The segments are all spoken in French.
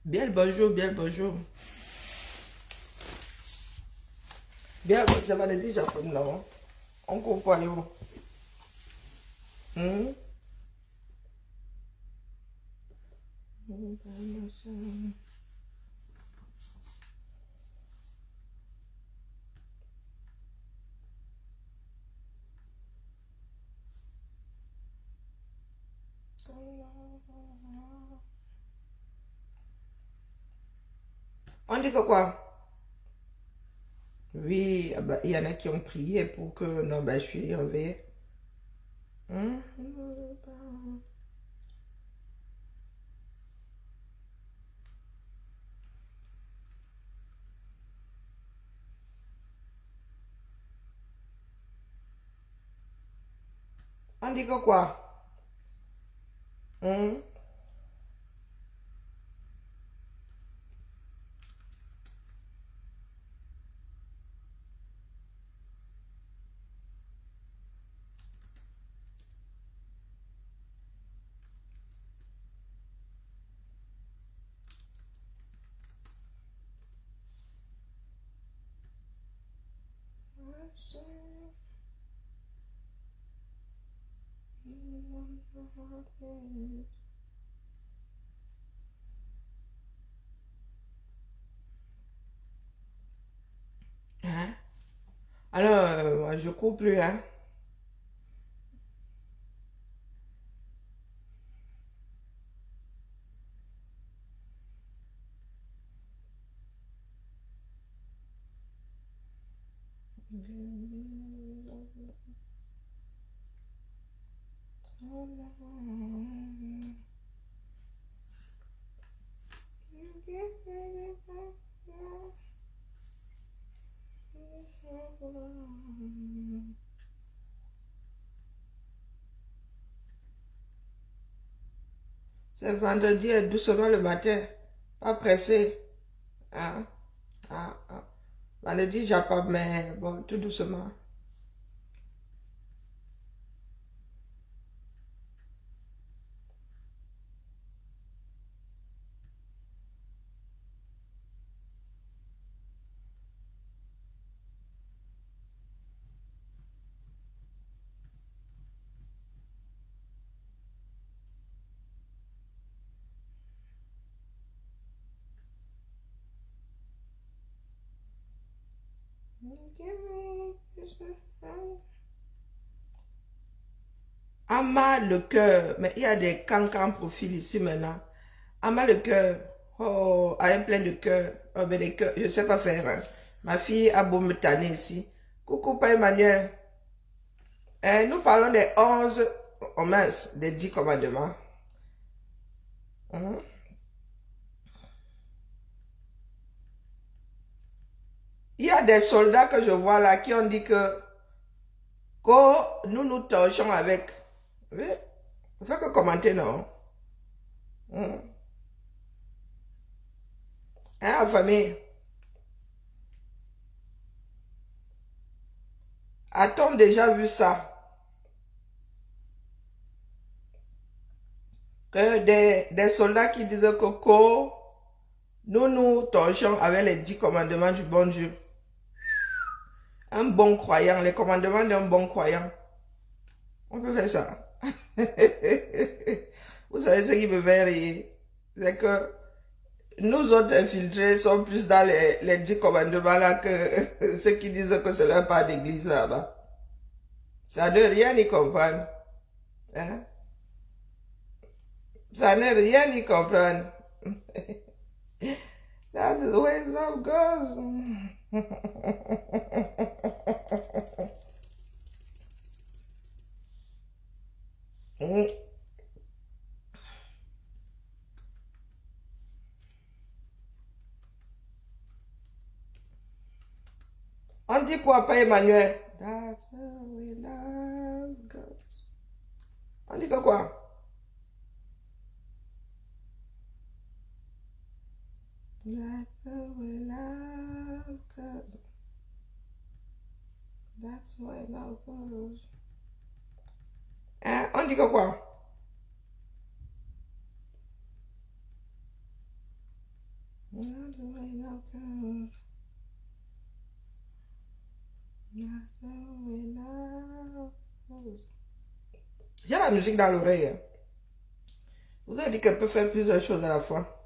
Bien le bonjour, bien le bonjour. Bien, ça va le dire japonais, non? On comprend, yo. Hmm? On dit que quoi? Oui, ah bah, il y en a qui ont prié pour que... Non, ben, je suis réveillée. Hmm? On dit que quoi? Hmm? Hein? Alors, moi, je cours plus, hein? C'est vendredi, doucement le matin. Pas pressé. Hein? Ah, ah. Vendredi, j'ai pas, mais bon, tout doucement. Ama le cœur, mais il y a des cancans profil ici maintenant. Ama le cœur, oh, avec plein de cœur, oh, mais les cœurs, je ne sais pas faire. Hein. Ma fille a beau me tanner ici. Coucou, pas Emmanuel. Nous parlons des 11, oh mince, des 10 commandements. Hein? Il y a des soldats que je vois là qui ont dit que nous nous torchons avec. Oui, il faut que commenter, non? Hein, la famille, a-t-on déjà vu ça? Que des soldats qui disent que nous nous torchons avec les 10 commandements du bon Dieu. Un bon croyant, les commandements d'un bon croyant. On peut faire ça. Vous savez ce qui me fait rire? C'est que nous autres infiltrés sommes plus dans les 10 commandements là que ceux qui disent que c'est leur part d'église là-bas. Ça ne rien y comprendre. Hein? Ça n'est rien y comprendre. That is the way love goes. On dit quoi, pas Emmanuel? That's the way love goes. On dit que quoi? That's the way love goes. That's the way love goes. Hein? On dit que quoi? J'ai la musique dans l'oreille. Hein. Vous avez dit qu'elle peut faire plusieurs choses à la fois.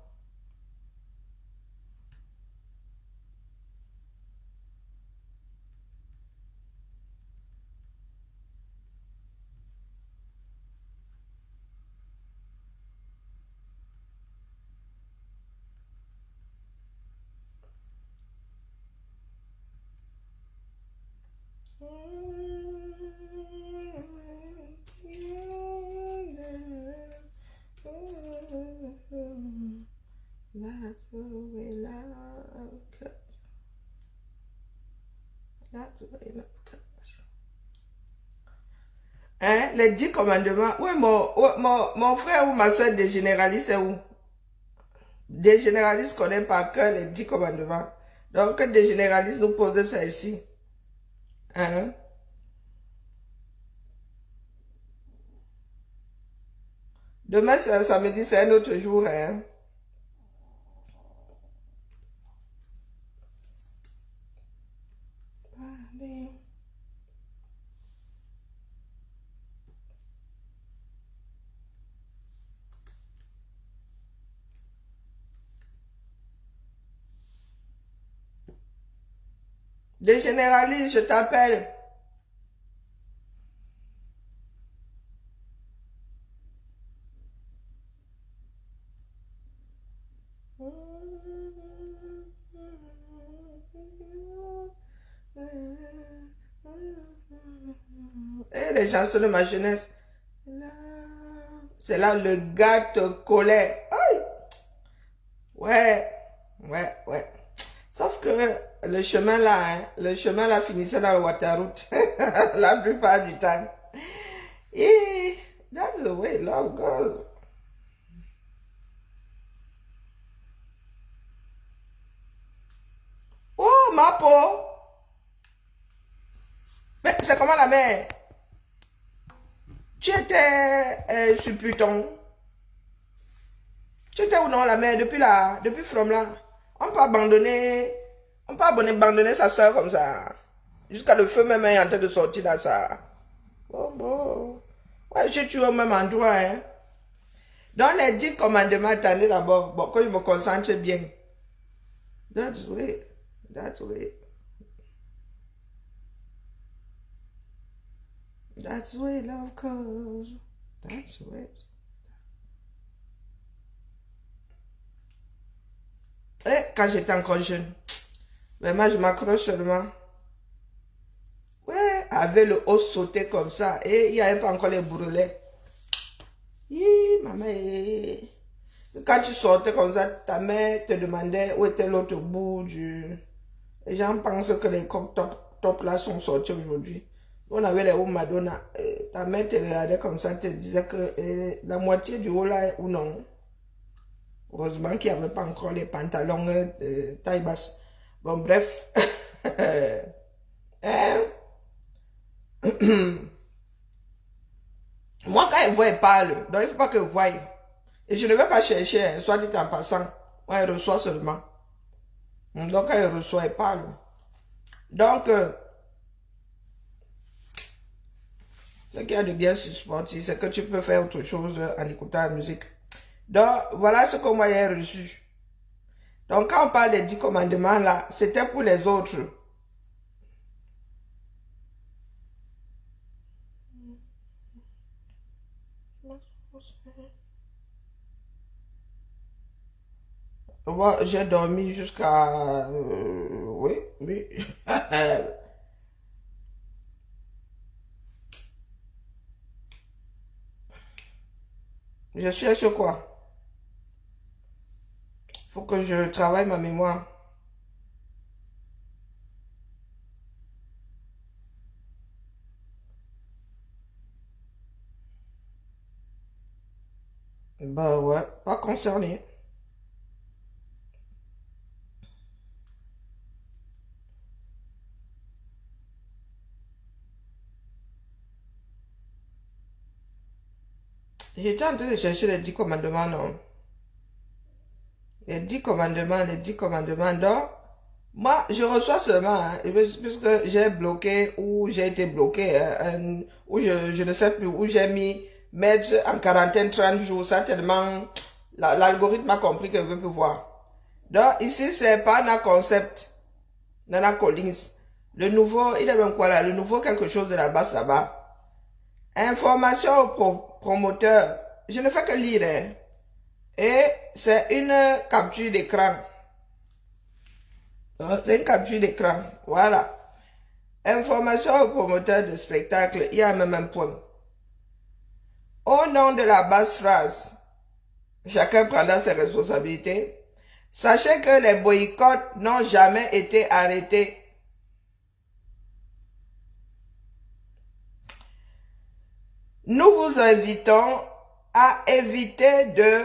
Hein, les 10 commandements. Ouais, mon frère ou ma soeur des généralistes, c'est où? Des généralistes connaissent par cœur les 10 commandements. Donc, des généralistes nous posent ça ici. Hein? Demain, c'est un samedi, c'est un autre jour. Hein? Des généralistes, je t'appelle. Et les chansons de ma jeunesse. C'est là le gars te collait. Aïe. Ouais, ouais. Sauf que le chemin là, hein, le chemin là finissait dans le Waterroute. La plupart du temps. Et that's the way love goes. Oh, ma peau. Mais c'est comment la mère? Tu étais sur Pluton. Tu étais où non la mère depuis là, depuis From là? On peut abandonner sa soeur comme ça. Jusqu'à le feu même est en train de sortir là ça. Bon. Ouais, je suis au même endroit, hein. Dans les 10 commandements, attendez d'abord. Bon, que je me concentre bien. That's way. That's way. That's way love goes. That's way. Et quand j'étais encore jeune, vraiment, je m'accroche seulement. Ouais, avec le haut sauté comme ça. Et il n'y avait pas encore les bourrelets. Maman, quand tu sortais comme ça, ta mère te demandait où était l'autre bout du... Les gens pensent que les coques top là sont sortis aujourd'hui. On avait les hauts Madonna. Ta mère te regardait comme ça, te disait que la moitié du haut là ou non. Heureusement qu'il n'y avait pas encore les pantalons taille basse. Bon, bref. Hein? Moi, quand elle voit, elle parle. Donc, il ne faut pas qu'elle voie. Et je ne vais pas chercher, hein, soit dit en passant. Moi, elle reçoit seulement. Donc, quand elle reçoit, elle parle. Donc, ce qu'il y a de bien sur Spotify, c'est que tu peux faire autre chose en écoutant la musique. Donc, voilà ce que moi j'ai reçu. Donc, quand on parle des 10 commandements, là, c'était pour les autres. Moi, j'ai dormi jusqu'à... oui. Je cherche quoi? Faut que je travaille ma mémoire. Bah ouais, pas concerné. J'étais en train de chercher les 10 commandements, non. Les 10 commandements, les 10 commandements. Donc, moi, je reçois seulement, hein, puisque j'ai bloqué ou j'ai été bloqué, hein, ou je ne sais plus, où j'ai mis mettre en quarantaine 30 jours, ça tellement, l'algorithme a compris que je veux plus voir. Donc, ici, c'est pas un concept, Nana Collins. Le nouveau, il est même quoi là? Le nouveau quelque chose de la base là-bas. Information au promoteur. Je ne fais que lire, hein. Et c'est une capture d'écran. C'est une capture d'écran. Voilà. Information au promoteur de spectacle. Il y a même un point. Au nom de la basse phrase, chacun prendra ses responsabilités. Sachez que les boycotts n'ont jamais été arrêtés. Nous vous invitons à éviter de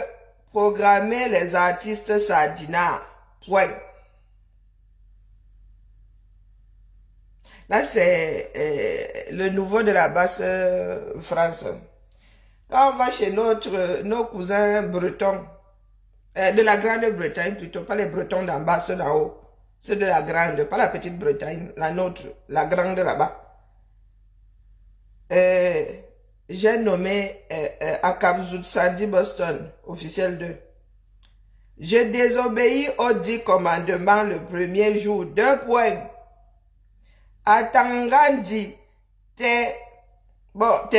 programmer les artistes sardinards. Point. Là, c'est le nouveau de la basse France. Quand on va chez nos cousins bretons, de la Grande-Bretagne plutôt, pas les bretons d'en bas, ceux d'en haut, ceux de la Grande, pas la petite Bretagne, la nôtre, la Grande là-bas. J'ai nommé Akabzout Sandy Boston, officiel 2. Je désobéis aux 10 commandements le premier jour. 2 points. Atangandi, t'es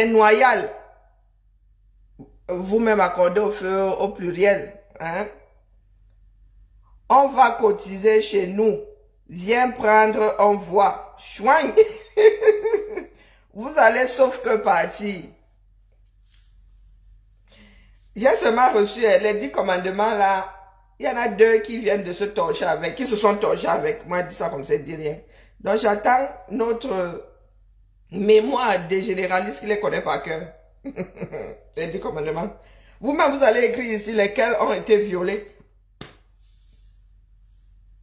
noyal. Vous-même accordez au feu au pluriel. Hein? On va cotiser chez nous. Viens prendre un voix. Chouin. Vous allez sauf que partir. J'ai seulement reçu les 10 commandements là. Il y en a 2 qui viennent de se torcher avec, qui se sont torchés avec. Moi, je dis ça comme ça, je dis rien. Donc, j'attends notre mémoire des généralistes qui les connaît par cœur. Les 10 commandements. Vous-même, vous allez écrire ici lesquels ont été violés.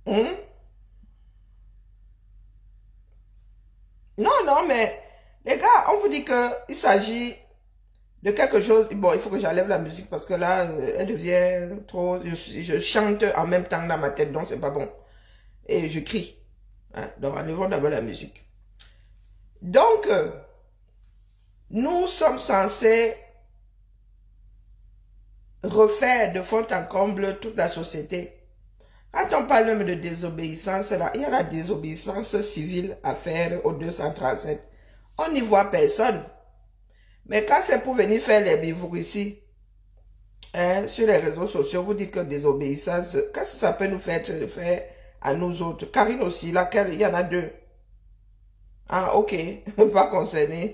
Non, non, mais les gars, on vous dit qu'il s'agit de quelque chose. Bon, il faut que j'enlève la musique parce que là, elle devient trop. Je chante en même temps dans ma tête, donc c'est pas bon. Et je crie. Hein? Donc, enlevons d'abord la musique. Donc, nous sommes censés refaire de fond en comble toute la société. Quand on parle même de désobéissance, là, il y a la désobéissance civile à faire au 237. On n'y voit personne. Mais quand c'est pour venir faire les bivouacs ici, hein, sur les réseaux sociaux, vous dites que désobéissance, qu'est-ce que ça peut nous faire à nous autres? Karine aussi, laquelle, il y en a 2. Ah, ok, pas concerné.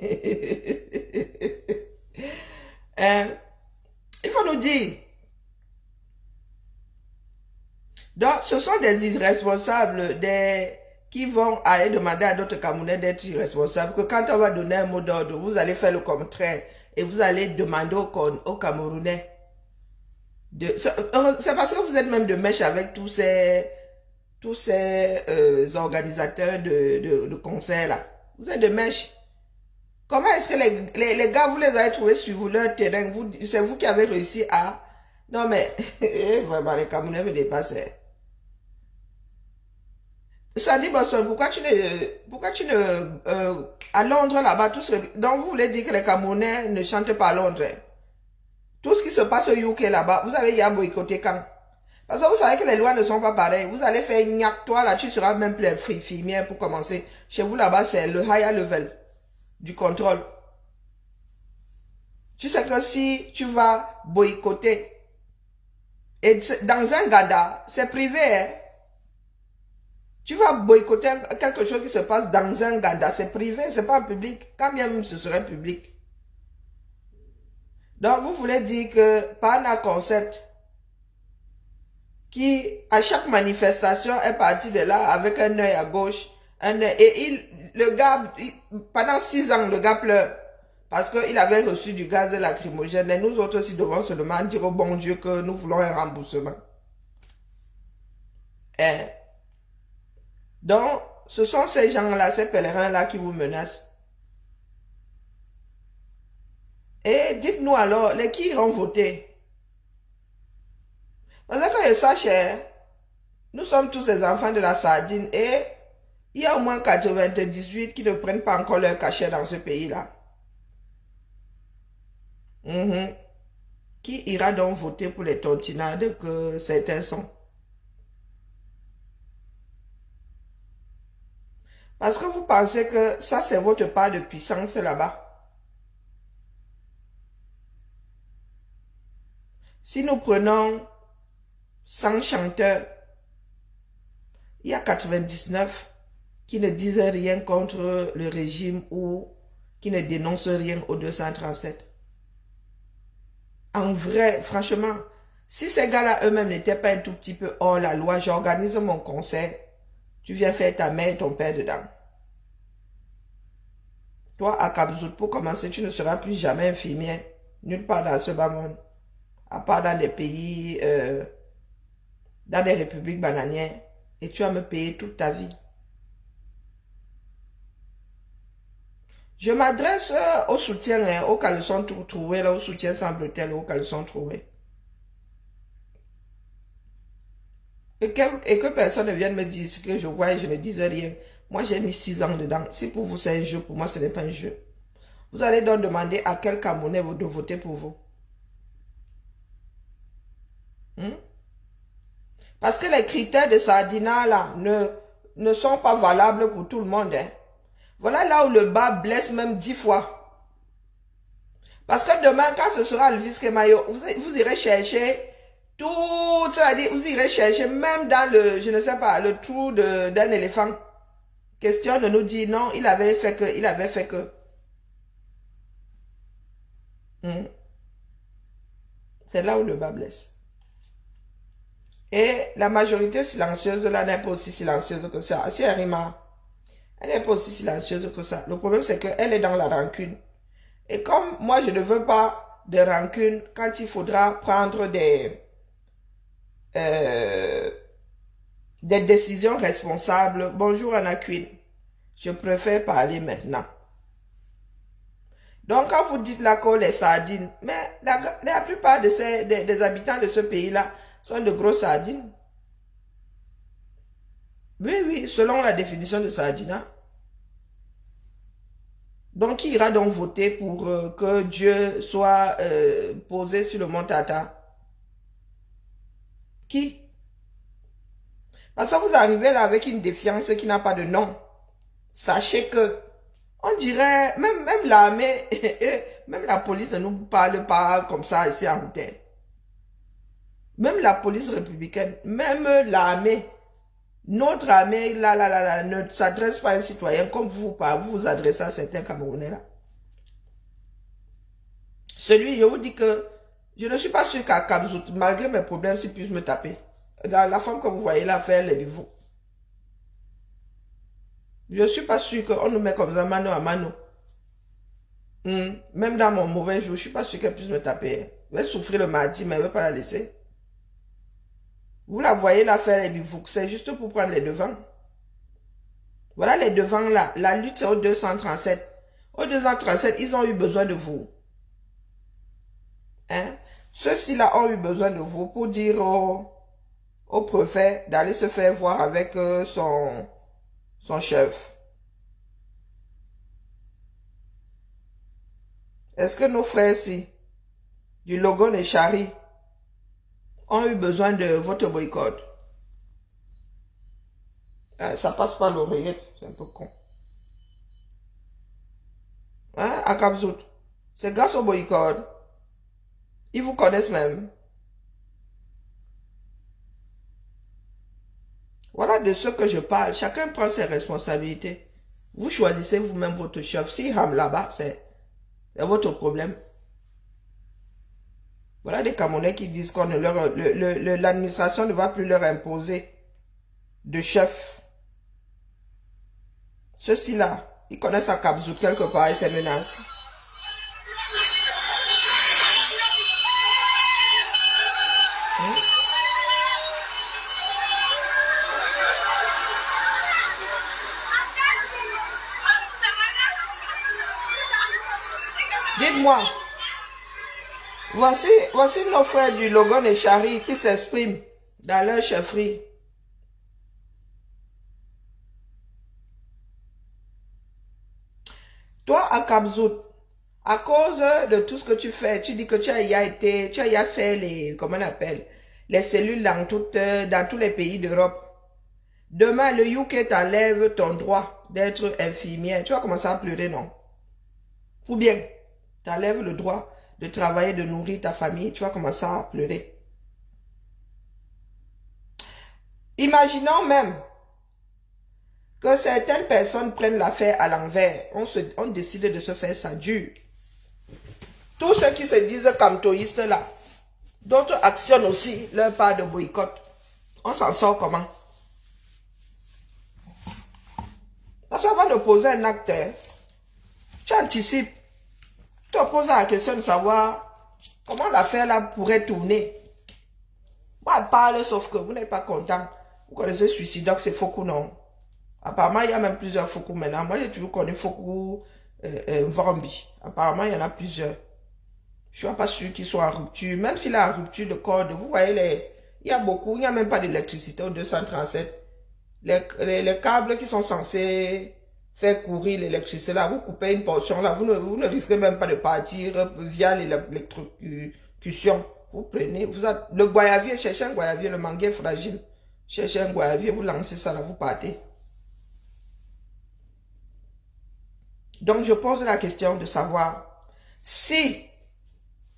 Hein, il faut nous dire. Donc, ce sont des irresponsables, qui vont aller demander à d'autres Camerounais d'être irresponsables, que quand on va donner un mot d'ordre, vous allez faire le contraire et vous allez demander aux Camerounais. C'est parce que vous êtes même de mèche avec tous ces organisateurs de concerts là. Vous êtes de mèche. Comment est-ce que les gars, vous les avez trouvés sur leur terrain? C'est vous qui avez réussi à... Non mais, vraiment, les Camerounais me dépassent. Sandy Boston, pourquoi tu ne, à Londres là-bas, donc vous voulez dire que les Camerounais ne chantent pas à Londres? Tout ce qui se passe au UK là-bas, vous avez y boycotté quand? Parce que vous savez que les lois ne sont pas pareilles. Vous allez faire gnac, toi là, tu seras même plus infirmière pour commencer. Chez vous là-bas, c'est le higher level du contrôle. Tu sais que si tu vas boycotter, et dans un gada, c'est privé, hein? Tu vas boycotter quelque chose qui se passe dans un gada, c'est privé, c'est pas public. Quand bien même ce serait public. Donc vous voulez dire que par un concept qui à chaque manifestation est parti de là avec un œil à gauche, un œil, et le gars, pendant 6 ans, le gars pleure parce qu'il avait reçu du gaz lacrymogène et nous autres aussi devons seulement dire au bon Dieu que nous voulons un remboursement. Hein? Donc, ce sont ces gens-là, ces pèlerins-là qui vous menacent. Et dites-nous alors, les qui iront voter? Parce que quand et sache, nous sommes tous les enfants de la sardine et il y a au moins 98 qui ne prennent pas encore leur cachet dans ce pays-là. Qui ira donc voter pour les tontinades que certains sont? Parce que vous pensez que ça, c'est votre part de puissance là-bas. Si nous prenons 100 chanteurs, il y a 99 qui ne disent rien contre le régime ou qui ne dénoncent rien au 237. En vrai, franchement, si ces gars-là eux-mêmes n'étaient pas un tout petit peu hors la loi, j'organise mon concert, tu viens faire ta mère et ton père dedans. Toi, à Kabzout, pour commencer, tu ne seras plus jamais infirmière, nulle part dans ce bas monde, à part dans des pays, dans des républiques bananières, et tu vas me payer toute ta vie. Je m'adresse au soutien, aux caleçons trouvés, là, au soutien sans bretelles, aux caleçons trouvés. Et que personne ne vienne me dire ce que je vois et je ne dise rien. Moi, j'ai mis 6 ans dedans. Si pour vous, c'est un jeu, pour moi, ce n'est pas un jeu. Vous allez donc demander à quel Camerounais de voter pour vous. Parce que les critères de Sardina, là, ne sont pas valables pour tout le monde. Voilà là où le bas blesse même 10 fois. Parce que demain, quand ce sera le Kemayo, vous irez chercher tout, c'est-à-dire, vous irez chercher même dans le, je ne sais pas, le trou d'un éléphant. Question de nous dire non, il avait fait que, il avait fait que. C'est là où le bas blesse. Et la majorité silencieuse, là, n'est pas aussi silencieuse que ça. Si Arima, elle n'est pas aussi silencieuse que ça. Le problème, c'est qu'elle est dans la rancune. Et comme moi, je ne veux pas de rancune, quand il faudra prendre des décisions responsables, bonjour Anna Queen, je préfère parler maintenant. Donc, quand vous dites là qu'on les sardines, mais la plupart des habitants de ce pays-là sont de grosses sardines. Oui, oui, selon la définition de sardina. Donc, qui ira donc voter pour que Dieu soit posé sur le mont Tata? Qui? Parce que vous arrivez là avec une défiance qui n'a pas de nom. Sachez que, on dirait, même l'armée, même la police ne nous parle pas comme ça ici en Houtais. Même la police républicaine, même l'armée, notre armée, là, ne s'adresse pas à un citoyen comme vous vous adressez à certains Camerounais là. Celui, je vous dis que je ne suis pas sûr qu'à Kabzout, malgré mes problèmes, s'il puisse me taper. La femme que vous voyez là faire les bivoux. Je ne suis pas sûr qu'on nous met comme ça mano à mano. Même dans mon mauvais jour, je ne suis pas sûr qu'elle puisse me taper. Je vais souffrir le mardi, mais elle ne veut pas la laisser. Vous la voyez là faire les bivoux, c'est juste pour prendre les devants. Voilà les devants là. La lutte c'est au 237. Au 237, ils ont eu besoin de vous. Hein? Ceux-ci là ont eu besoin de vous pour dire au préfet d'aller se faire voir avec son chef. Est-ce que nos frères ici, du Logon et Chari, ont eu besoin de votre boycott? Ça passe pas l'oreillette, c'est un peu con. Hein, à Kabzout, c'est grâce au boycott. Ils vous connaissent même. Voilà de ce que je parle. Chacun prend ses responsabilités. Vous choisissez vous-même votre chef. Si Ham là-bas, c'est votre problème. Voilà des Camerounais qui disent qu'on l'administration ne va plus leur imposer de chef. Ceux-ci-là, ils connaissent à Kabzout quelque part et c'est menace. Dites-moi, voici nos frères du Logon et Chari qui s'expriment. dans leur chefferie. Toi, à Kabzout, à cause de tout ce que tu fais, tu dis que tu as y a fait les, comment on appelle, les cellules dans tous les pays d'Europe. Demain, le UK t'enlève ton droit d'être infirmière. Tu vas commencer à pleurer, non? Ou bien, t'enlèves le droit de travailler, de nourrir ta famille. Tu vas commencer à pleurer. Imaginons même que certaines personnes prennent l'affaire à l'envers. On décide de se faire ça dur. Tous ceux qui se disent cantoïstes là, d'autres actionnent aussi leur part de boycott. On s'en sort comment? Parce qu'avant de poser un acte, tu anticipes. Tu te poses la question de savoir comment l'affaire là pourrait tourner. Moi, je parle sauf que vous n'êtes pas content. Vous connaissez Suicidoc, c'est Fokou, non? Apparemment, il y a même plusieurs Fokou maintenant. Moi, j'ai toujours connu Fokou Vambi. Apparemment, il y en a plusieurs. Je ne suis pas sûr qu'ils soient en rupture. Même s'il est en rupture de corde, vous voyez, il y a beaucoup, il n'y a même pas d'électricité au 237. Les câbles qui sont censés faire courir l'électricité là, vous coupez une portion là, vous ne risquez même pas de partir via l'électrocution. Vous prenez, le goyavier, cherchez un goyavier, le manguier fragile. Cherchez un goyavier, vous lancez ça là, vous partez. Donc je pose la question de savoir si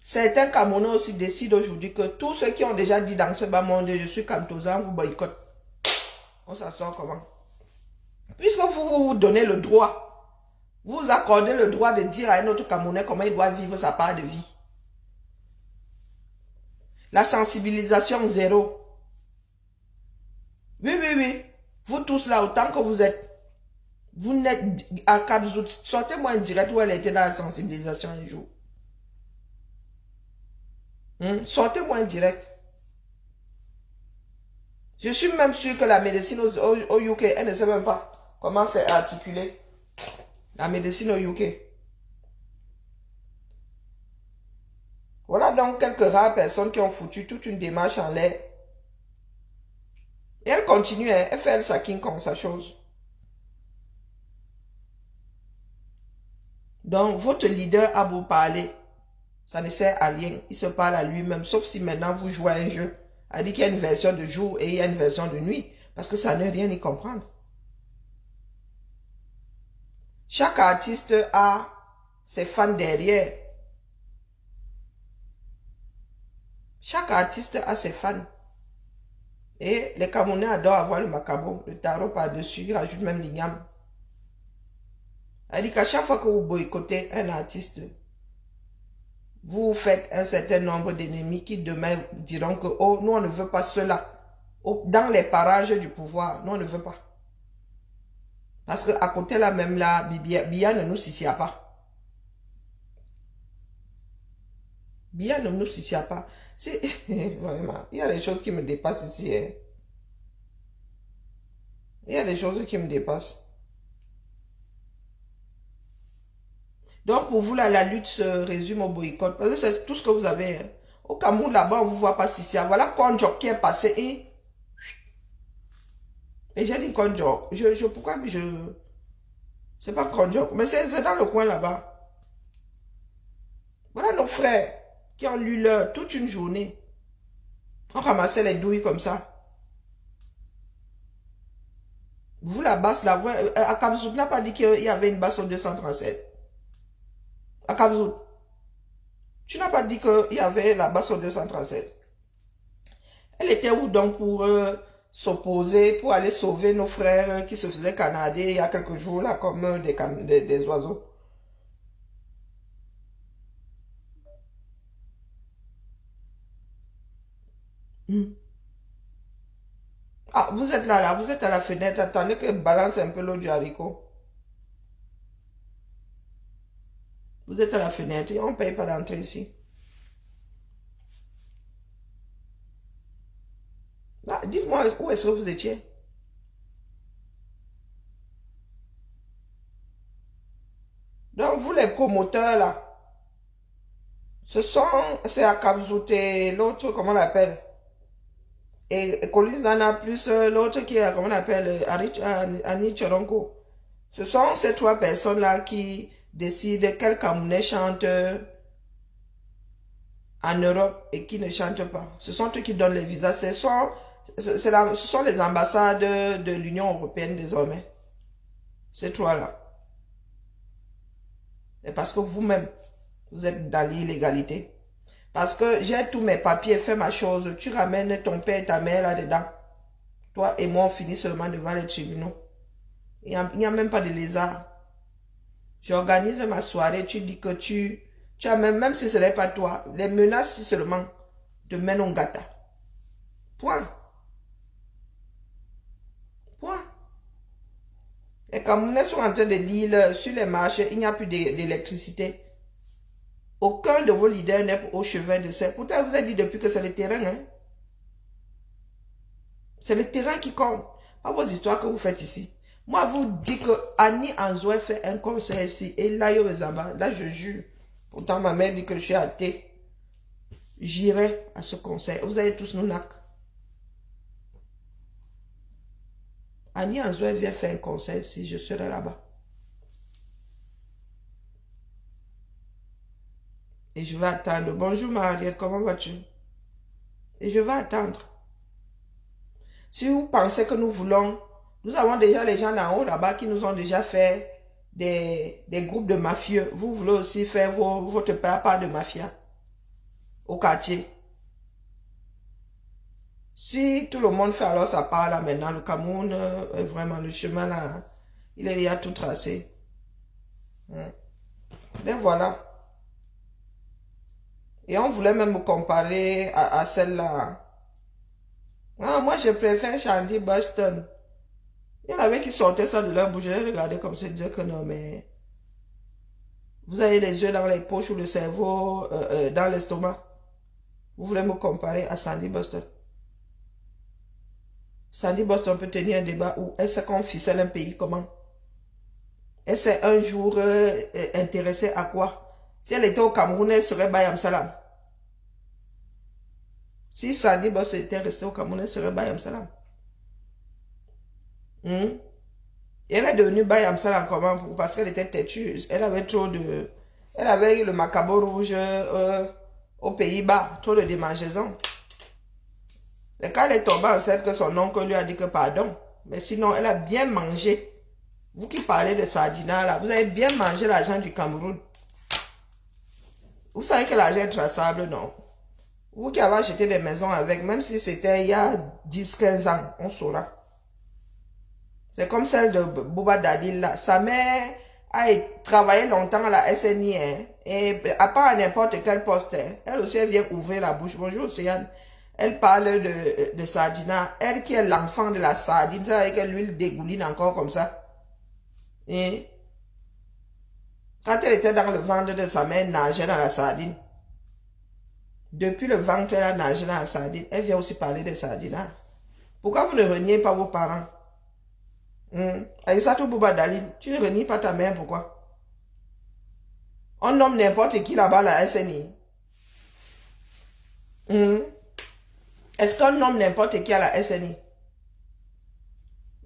certains Camerounais aussi décident aujourd'hui que tous ceux qui ont déjà dit dans ce bas monde, je suis Kamtoza, vous boycottent. On s'en sort comment? Puisque vous donnez le droit, vous accordez le droit de dire à un autre Camerounais comment il doit vivre sa part de vie. La sensibilisation zéro. Oui, oui, oui. Vous tous là, autant que vous êtes, vous n'êtes à Kabzout. Sortez-moi un direct où elle était dans la sensibilisation un jour. Sortez-moi un direct. Je suis même sûr que la médecine au UK, elle ne sait même pas comment c'est articulé. La médecine au UK. Voilà donc quelques rares personnes qui ont foutu toute une démarche en l'air. Et elle continue, hein, elle fait le sacking comme sa chose. Donc, votre leader a beau parler, ça ne sert à rien. Il se parle à lui-même, sauf si maintenant vous jouez à un jeu. Elle dit qu'il y a une version de jour et il y a une version de nuit. Parce que ça n'est rien y comprendre. Chaque artiste a ses fans derrière. Chaque artiste a ses fans. Et les Camerounais adorent avoir le macabre, le tarot par-dessus, ils rajoutent même l'igname. Elle dit qu'à chaque fois que vous boycottez un artiste, vous faites un certain nombre d'ennemis qui demain diront que oh, nous on ne veut pas cela. Oh, dans les parages du pouvoir, nous on ne veut pas. Parce qu'à côté là même là, Bia ne nous sicia pas. Bia ne nous sicia pas. Vraiment, il y a des choses qui me dépassent ici. Hein. Il y a des choses qui me dépassent. Donc pour vous là, la lutte se résume au boycott. Parce que c'est tout ce que vous avez. Hein. Au Cameroun là-bas, on ne vous voit pas Sissia. Voilà Konjo qui est passé et j'ai dit Konjo. Pourquoi je... C'est pas Konjo, mais c'est dans le coin là-bas. Voilà nos frères qui ont lu l'heure toute une journée. On ramassait les douilles comme ça. Vous, la basse, là, à Kabzout n'a pas dit qu'il y avait une basse au 237. À Kabzout. Tu n'as pas dit qu'il y avait la basse au 237. Elle était où donc pour s'opposer, pour aller sauver nos frères qui se faisaient canader il y a quelques jours, là, comme des oiseaux. Ah, vous êtes là, vous êtes à la fenêtre, attendez que balance un peu l'eau du haricot. Vous êtes à la fenêtre et on ne paye pas d'entrée ici. Bah, dites-moi où est-ce que vous étiez. Donc, vous les promoteurs là, c'est à Kabzout et l'autre, comment on l'appelle? Et Collins Nana plus l'autre qui est, comment on appelle, Annie Choronko. Ce sont ces trois personnes-là qui décident quel Camerounais chante en Europe et qui ne chantent pas. Ce sont eux qui donnent les visas. Ce sont les ambassades de l'Union européenne désormais. Ces trois-là. Et parce que vous-même, vous êtes dans l'illégalité. Parce que j'ai tous mes papiers, fait ma chose. Tu ramènes ton père et ta mère là-dedans. Toi et moi, on finit seulement devant les tribunaux. Il n'y a même pas de lézard. J'organise ma soirée, tu dis que tu as même si ce n'est pas toi, les menaces si seulement te mènent au gâteau. Point. Point. Et quand nous sommes en train de lire sur les marchés, il n'y a plus d'électricité. Aucun de vos leaders n'est au chevet de ça. Pourtant, vous avez dit depuis que c'est le terrain. Hein? C'est le terrain qui compte. Pas vos histoires que vous faites ici. Moi, vous dites que Annie Anzoué fait un concert ici. Et là, là, je jure. Pourtant, ma mère dit que je suis athée. J'irai à ce concert. Vous allez tous nous nac. Annie Anzoué vient faire un concert ici. Je serai là-bas. Et je vais attendre. Bonjour Mariette, comment vas-tu? Et je vais attendre. Si vous pensez que nous voulons, nous avons déjà les gens en haut là-bas qui nous ont déjà fait des groupes de mafieux. Vous voulez aussi faire votre part de mafia au quartier. Si tout le monde fait alors sa part là maintenant, le Cameroun, vraiment le chemin là, il est déjà tout tracé. Et voilà. Et on voulait même me comparer à celle-là. Ah, moi, je préfère Shandy Boston. Il y en avait qui sortaient ça de leur bouche. Je les regardais comme ça, disaient que non, mais vous avez les yeux dans les poches ou le cerveau dans l'estomac. Vous voulez me comparer à Sandy Boston. Sandy Boston peut tenir un débat où elle sait qu'on ficelle un pays comment. Elle s'est un jour intéressée à quoi? Si elle était au Cameroun, elle serait Bayam Salam. Si Sandy Boston était restée au Cameroun, elle serait Bayam Salam. Et elle est devenue Bayam Salam comment? Parce qu'elle était têtue. Elle avait trop de... Elle avait eu le macabo rouge aux Pays-Bas. Trop de démangeaisons. Et quand elle est tombée enceinte, que son oncle lui a dit que pardon. Mais sinon, elle a bien mangé. Vous qui parlez de sardinat là, vous avez bien mangé l'argent du Cameroun. Vous savez que l'argent est traçable, non? Vous qui avez acheté des maisons avec, même si c'était il y a 10-15 ans, on saura. C'est comme celle de Bouba Dadil là. Sa mère a travaillé longtemps à la SNI, hein, et à part à n'importe quel poste, hein, elle aussi elle vient ouvrir la bouche. Bonjour Océane. Elle parle de sardinat. Elle qui est l'enfant de la sardine, ça avec l'huile dégouline encore comme ça. Et quand elle était dans le ventre de sa mère, elle nageait dans la sardine. Depuis le ventre, elle a nagé dans la sardine. Elle vient aussi parler de sardinat. Pourquoi vous ne reniez pas vos parents? Aïssatou Bouba Dalil, tu ne renies pas ta mère, pourquoi? On nomme n'importe qui là-bas la SNI. Est-ce qu'on nomme n'importe qui à la SNI?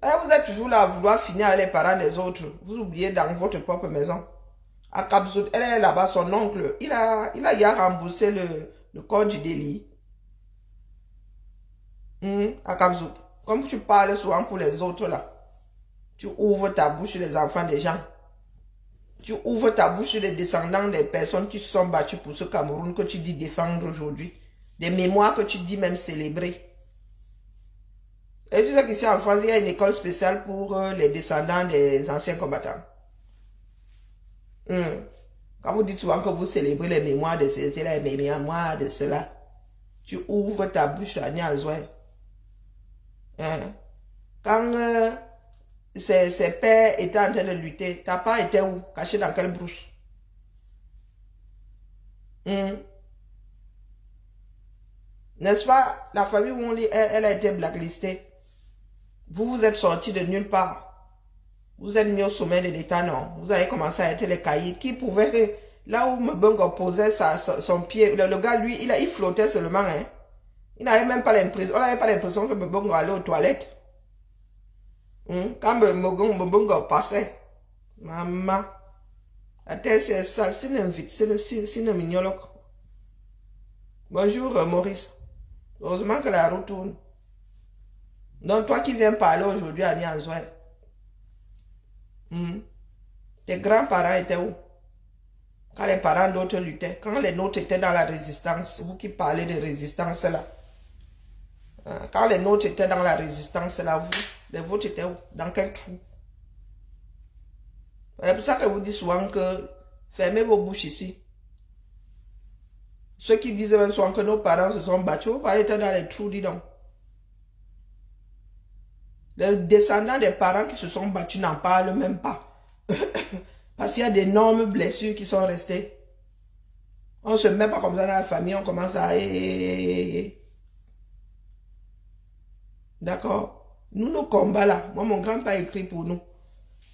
Vous êtes toujours là à vouloir finir avec les parents des autres. Vous oubliez dans votre propre maison. À Kabzout, elle est là-bas, son oncle. Il a remboursé le corps du délit. À Kabzout. Comme tu parles souvent pour les autres là. Tu ouvres ta bouche sur les enfants des gens. Tu ouvres ta bouche sur les descendants des personnes qui se sont battues pour ce Cameroun que tu dis défendre aujourd'hui. Des mémoires que tu dis même célébrer. Et tu sais qu'ici en France, il y a une école spéciale pour les descendants des anciens combattants. Quand vous dites souvent que vous célébrez les mémoires de ceci, les mémoires de cela, tu ouvres ta bouche à Niazoué. Quand ses pères étaient en train de lutter, ta part était où? Caché dans quelle brousse? N'est-ce pas? La famille où on lit, elle a été blacklistée. Vous vous êtes sortis de nulle part. Vous êtes mis au sommet de l'État, non. Vous avez commencé à être les caïds. Qui pouvait, là où Mbongo posait son pied, le gars, lui, il flottait seulement, hein. Il n'avait même pas l'impression, on n'avait pas l'impression que Mbongo allait aux toilettes. Quand Mbongo passait, maman, la terre c'est sale, c'est une mignologue. Bonjour Maurice. Heureusement que la route tourne. Donc toi qui viens parler aujourd'hui à Nianzoué, tes grands-parents étaient où? Quand les parents d'autres luttaient, quand les nôtres étaient dans la résistance, vous qui parlez de résistance là, quand les nôtres étaient dans la résistance là, vous, les vôtres étaient où? Dans quel trou? C'est pour ça que vous dites souvent que fermez vos bouches ici. Ceux qui disent même souvent que nos parents se sont battus, vos parents étaient dans les trous, dis donc. Les descendants des parents qui se sont battus n'en parlent même pas. Parce qu'il y a d'énormes blessures qui sont restées. On ne se met pas comme ça dans la famille, on commence à... D'accord? Nous, nos combats là, moi, mon grand-père écrit pour nous.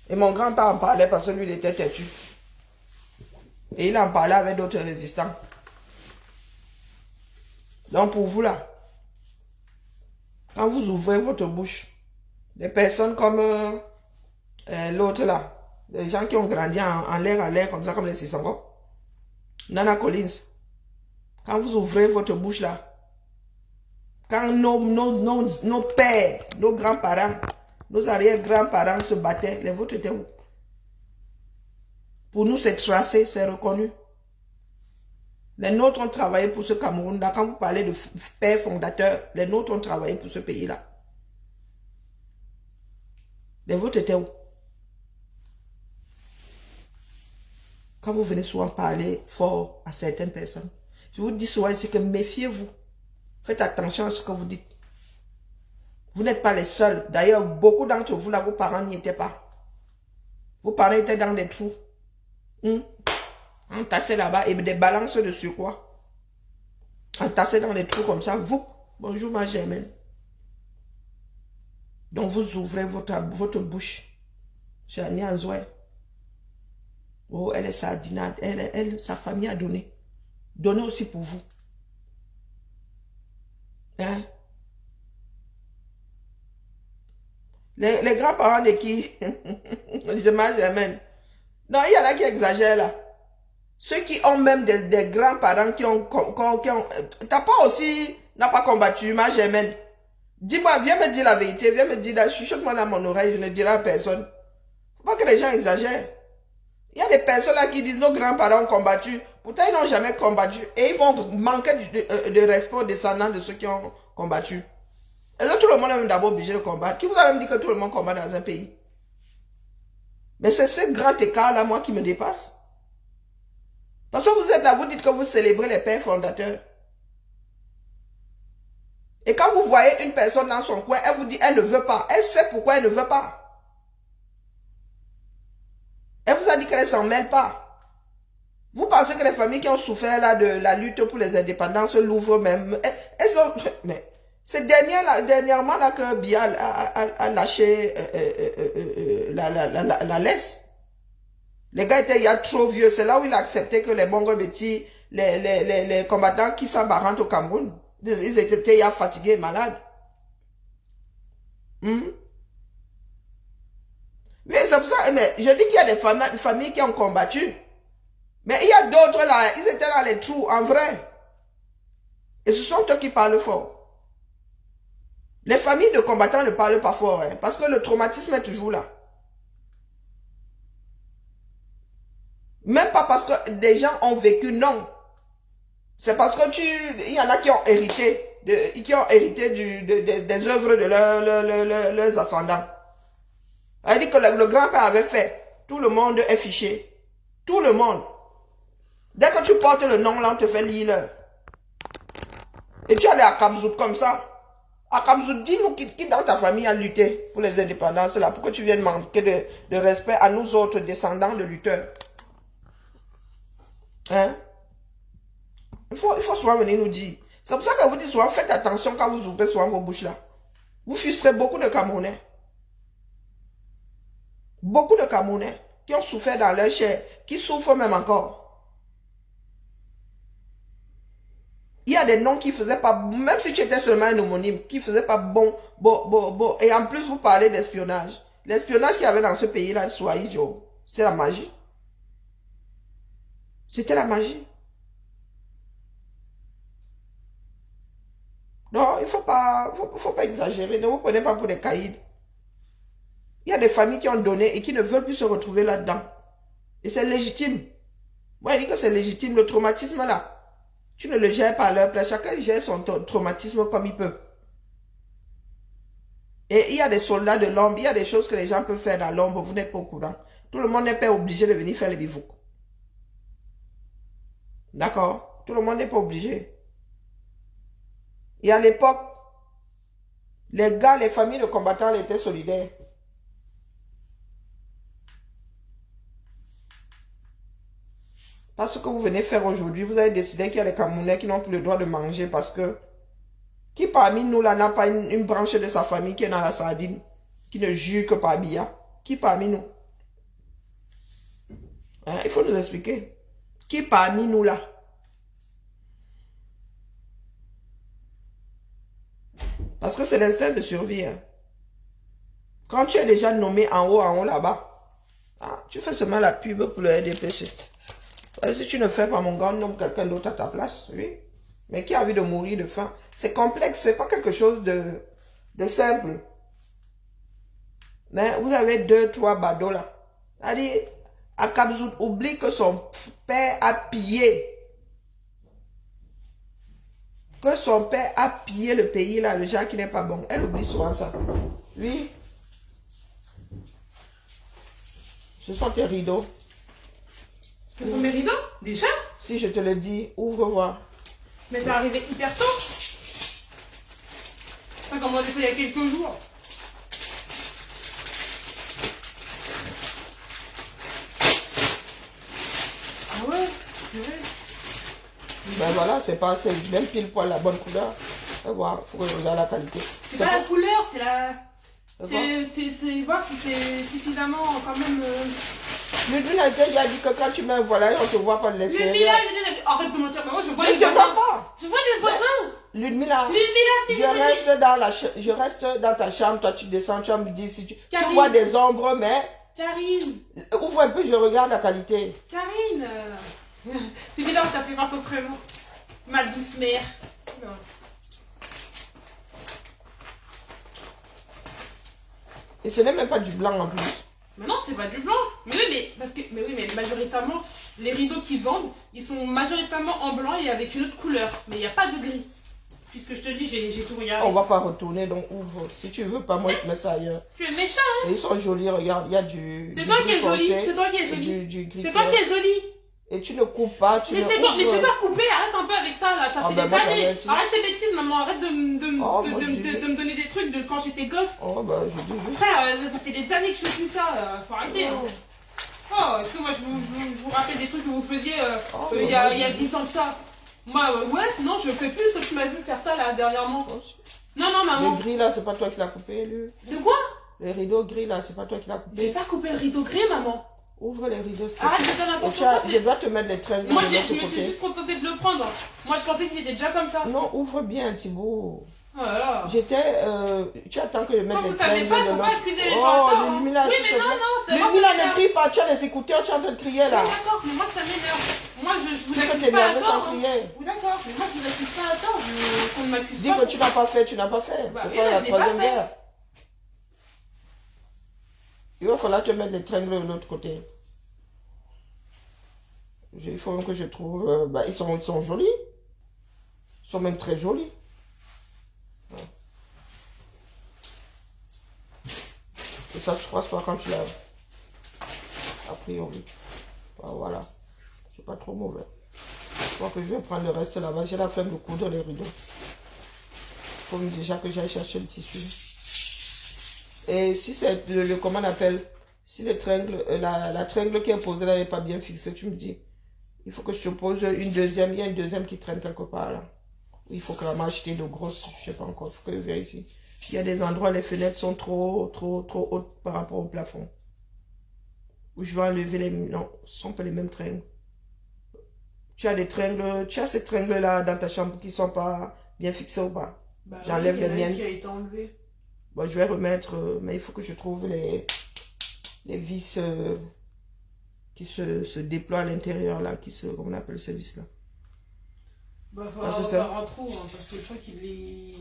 Et mon grand-père en parlait parce que lui, il était têtu. Et il en parlait avec d'autres résistants. Donc, pour vous là, quand vous ouvrez votre bouche, des personnes comme l'autre là, des gens qui ont grandi en l'air, comme ça, comme les Sissongo, Nana Collins, quand vous ouvrez votre bouche là, quand nos pères, nos grands-parents, nos arrière-grands-parents se battaient, les vôtres étaient où? Pour nous, c'est tracé, c'est reconnu. Les nôtres ont travaillé pour ce Cameroun. Quand vous parlez de père fondateur, les nôtres ont travaillé pour ce pays-là. Les vôtres étaient où? Quand vous venez souvent parler fort à certaines personnes, je vous dis souvent ici que méfiez-vous. Faites attention à ce que vous dites. Vous n'êtes pas les seuls. D'ailleurs, beaucoup d'entre vous, là, vos parents n'y étaient pas. Vos parents étaient dans des trous. Entassés là-bas et des balances de surcroît. Entassés dans des trous comme ça. Vous, bonjour ma Germaine. Donc vous ouvrez votre bouche. C'est Annie Anzoué. Oh, elle est sardinade. Sa famille a donné. Donnez aussi pour vous. Hein? Les grands-parents de qui? Je m'en Germaine. Non, il y en a qui exagèrent là. Ceux qui ont même des grands-parents qui ont... T'as pas aussi... N'a pas combattu, ma Germaine. Dis-moi, viens me dire la vérité. Viens me dire, chuchote-moi dans mon oreille, je ne dirai à personne. Faut pas que les gens exagèrent. Il y a des personnes là qui disent nos grands-parents ont combattu. Pourtant, ils n'ont jamais combattu. Et ils vont manquer de respect aux descendants de ceux qui ont combattu. Est-ce que tout le monde est même d'abord obligé de combattre? Qui vous a même dit que tout le monde combat dans un pays? Mais c'est ce grand écart-là, moi, qui me dépasse. Parce que vous êtes là, vous dites que vous célébrez les pères fondateurs. Et quand vous voyez une personne dans son coin, elle vous dit, elle ne veut pas. Elle sait pourquoi elle ne veut pas. Elle vous a dit qu'elle ne s'en mêle pas. Vous pensez que les familles qui ont souffert là de la lutte pour les indépendances l'ouvrent même. Elles sont... Mais c'est dernièrement là que Bial a lâché la laisse. Les gars étaient il y a trop vieux. C'est là où il a accepté que les Bongo Betty, les combattants qui s'embarquent au Cameroun, ils étaient il y a fatigués et malades. Mais c'est pour ça, mais je dis qu'il y a des familles qui ont combattu. Mais il y a d'autres là, ils étaient dans les trous, en vrai. Et ce sont eux qui parlent fort. Les familles de combattants ne parlent pas fort, hein, parce que le traumatisme est toujours là. Même pas parce que des gens ont vécu, non. C'est parce que il y en a qui ont hérité, des œuvres de leurs ascendants. Elle dit que le grand-père avait fait. Tout le monde est fiché. Tout le monde. Dès que tu portes le nom là, on te fait lire. Et tu allais à Kamzout comme ça. À Kamzout, dis-nous qui dans ta famille a lutté pour les indépendances là. Pourquoi tu viens de manquer de respect à nous autres descendants de lutteurs? Hein? Il faut souvent venir nous dire. C'est pour ça que vous dites souvent, faites attention quand vous ouvrez souvent vos bouches là. Vous frustrez beaucoup de Camerounais. Beaucoup de Camerounais qui ont souffert dans leur chair, qui souffrent même encore. Il y a des noms qui faisaient pas, même si tu étais seulement un homonyme, qui faisaient pas bon. Et en plus, vous parlez d'espionnage. L'espionnage qu'il y avait dans ce pays-là, Swahili, c'est la magie. C'était la magie. Non, il faut pas exagérer. Ne vous prenez pas pour des caïds. Il y a des familles qui ont donné et qui ne veulent plus se retrouver là-dedans. Et c'est légitime. Moi, je dis que c'est légitime. Le traumatisme là, tu ne le gères pas à leur place. Chacun gère son traumatisme comme il peut. Et il y a des soldats de l'ombre, il y a des choses que les gens peuvent faire dans l'ombre, vous n'êtes pas au courant. Tout le monde n'est pas obligé de venir faire les bivouacs. D'accord? Tout le monde n'est pas obligé. Et à l'époque, les gars, les familles de combattants étaient solidaires. Parce que vous venez faire aujourd'hui, vous avez décidé qu'il y a des Camerounais qui n'ont plus le droit de manger parce que qui parmi nous là n'a pas une branche de sa famille qui est dans la sardine, qui ne jure que par Bia? Qui parmi nous? Hein, il faut nous expliquer. Qui parmi nous là? Parce que c'est l'instinct de survie. Hein. Quand tu es déjà nommé en haut là-bas, ah, tu fais seulement la pub pour le RDPC. Si tu ne fais pas mon gars, nomme quelqu'un d'autre à ta place, oui. Mais qui a envie de mourir de faim? C'est complexe, c'est pas quelque chose de simple. Mais vous avez 2, 3 badauds là. C'est-à-dire, Akabzout oublie que son père a pillé. Que son père a pillé le pays là, le genre qui n'est pas bon. Elle oublie souvent ça. Oui. Ce sont tes rideaux. Ce sont mes rideaux? Déjà? Si je te le dis, ouvre voir. Mais c'est arrivé hyper tôt. Ça a commencé il y a quelques jours. Ah ouais? Ouais. Ben voilà, c'est pas assez, même pile poil la bonne couleur. Et voir, il faut que je regarde la qualité. C'est pas la couleur, c'est la... C'est voir si c'est suffisamment quand même... L'huile a déjà dit que quand tu mets un voilà, on te voit pas de l'extérieur. L'huile, arrête de mentir, maman, je vois Je les te vois voisins. pas. Je vois les voisins. Ludmila, c'est je reste dans ta chambre, toi tu descends, tu vas me dire si tu vois des ombres, mais Karine. ouvre un peu, je regarde la qualité. Karine. C'est bizarre de t'appeler par ton prénom. Ma douce mère. Non. Et ce n'est même pas du blanc en plus. Mais non, c'est pas du blanc. Mais oui, mais majoritairement, les rideaux qu'ils vendent, ils sont majoritairement en blanc et avec une autre couleur. Mais il n'y a pas de gris. Puisque je te dis, j'ai tout regardé. On va pas retourner, donc ouvre. Si tu veux pas, moi je te mets ça ailleurs. Tu es méchant, hein? Et ils sont jolis, regarde, il y a du... C'est toi qui es jolie, c'est toi qui es jolie. C'est toi qui es jolie. Et tu ne coupes pas, tu mais c'est toi, mais c'est pas coupé, arrête un peu avec ça là, ça fait des années. Arrête tes bêtises maman, arrête de me donner des trucs de quand j'étais gosse. Oh bah je dis juste. Frère, ça fait des années que je fais ça, faut arrêter. Oh, est-ce que moi je vous rappelle des trucs que vous faisiez il y a 10 ans que ça? Moi, ouais, non, je fais plus ce que tu m'as vu faire ça là dernièrement. Non, non, maman. Le gris là, c'est pas toi qui l'as coupé, lui. De quoi? Les rideaux gris là, c'est pas toi qui l'as coupé. J'ai pas coupé le rideau gris, maman. Ouvre les rideaux. Arrête de faire n'importe quoi. Je dois te mettre les traînées. Moi, je me suis juste contentée de le prendre. Moi, je pensais qu'il était déjà comme ça. Non, ouvre bien, Thibaut. Oh là là. J'étais. Tu attends que je mette les traînées. Vous savez pas, faut pas accuser les gens. Oh, Lumila, oui, mais non, c'est moi. Lumila, ne crie pas, tu as les écouteurs, tu es en train de crier là. Oui, d'accord, mais moi, ça m'énerve. Moi, je vous accuse pas à tort. Oui, d'accord, mais moi, je vous accuse pas à tort. On ne m'accuse pas. Dis que tu n'as pas fait, tu n'as pas fait. C'est pas la troisième guerre. Il va falloir te mettre les traînées de l'autre côté. Il faut même que je trouve... ils sont jolis. Ils sont même très jolis. Ouais. Et ça se froisse pas quand tu laves. A priori. Voilà. C'est pas trop mauvais. Je crois que je vais prendre le reste là-bas. J'ai la flemme de coudre les rideaux. Il faut déjà que j'aille chercher le tissu. Et si c'est comment on appelle, si les tringles, la tringle qui est posée là n'est pas bien fixée, tu me dis. Il faut que je te pose une deuxième. Il y a une deuxième qui traîne quelque part là. Il faut quand même acheter de grosses. Je sais pas encore. Il faut que je vérifie. Il y a des endroits, les fenêtres sont trop hautes par rapport au plafond. Où je vais enlever les... Non, ce ne sont pas les mêmes tringles. tu as des tringles, tu as ces tringles-là dans ta chambre qui ne sont pas bien fixés ou pas? Bah, J'enlève oui, il y en les a une miennes. qui a été enlevée. Bon, je vais remettre, mais il faut que je trouve les vis qui se déploient à l'intérieur, là, comment on appelle ces vis-là? Bah, Ah, c'est faire ça. un trou, hein, parce que je crois qu'il est...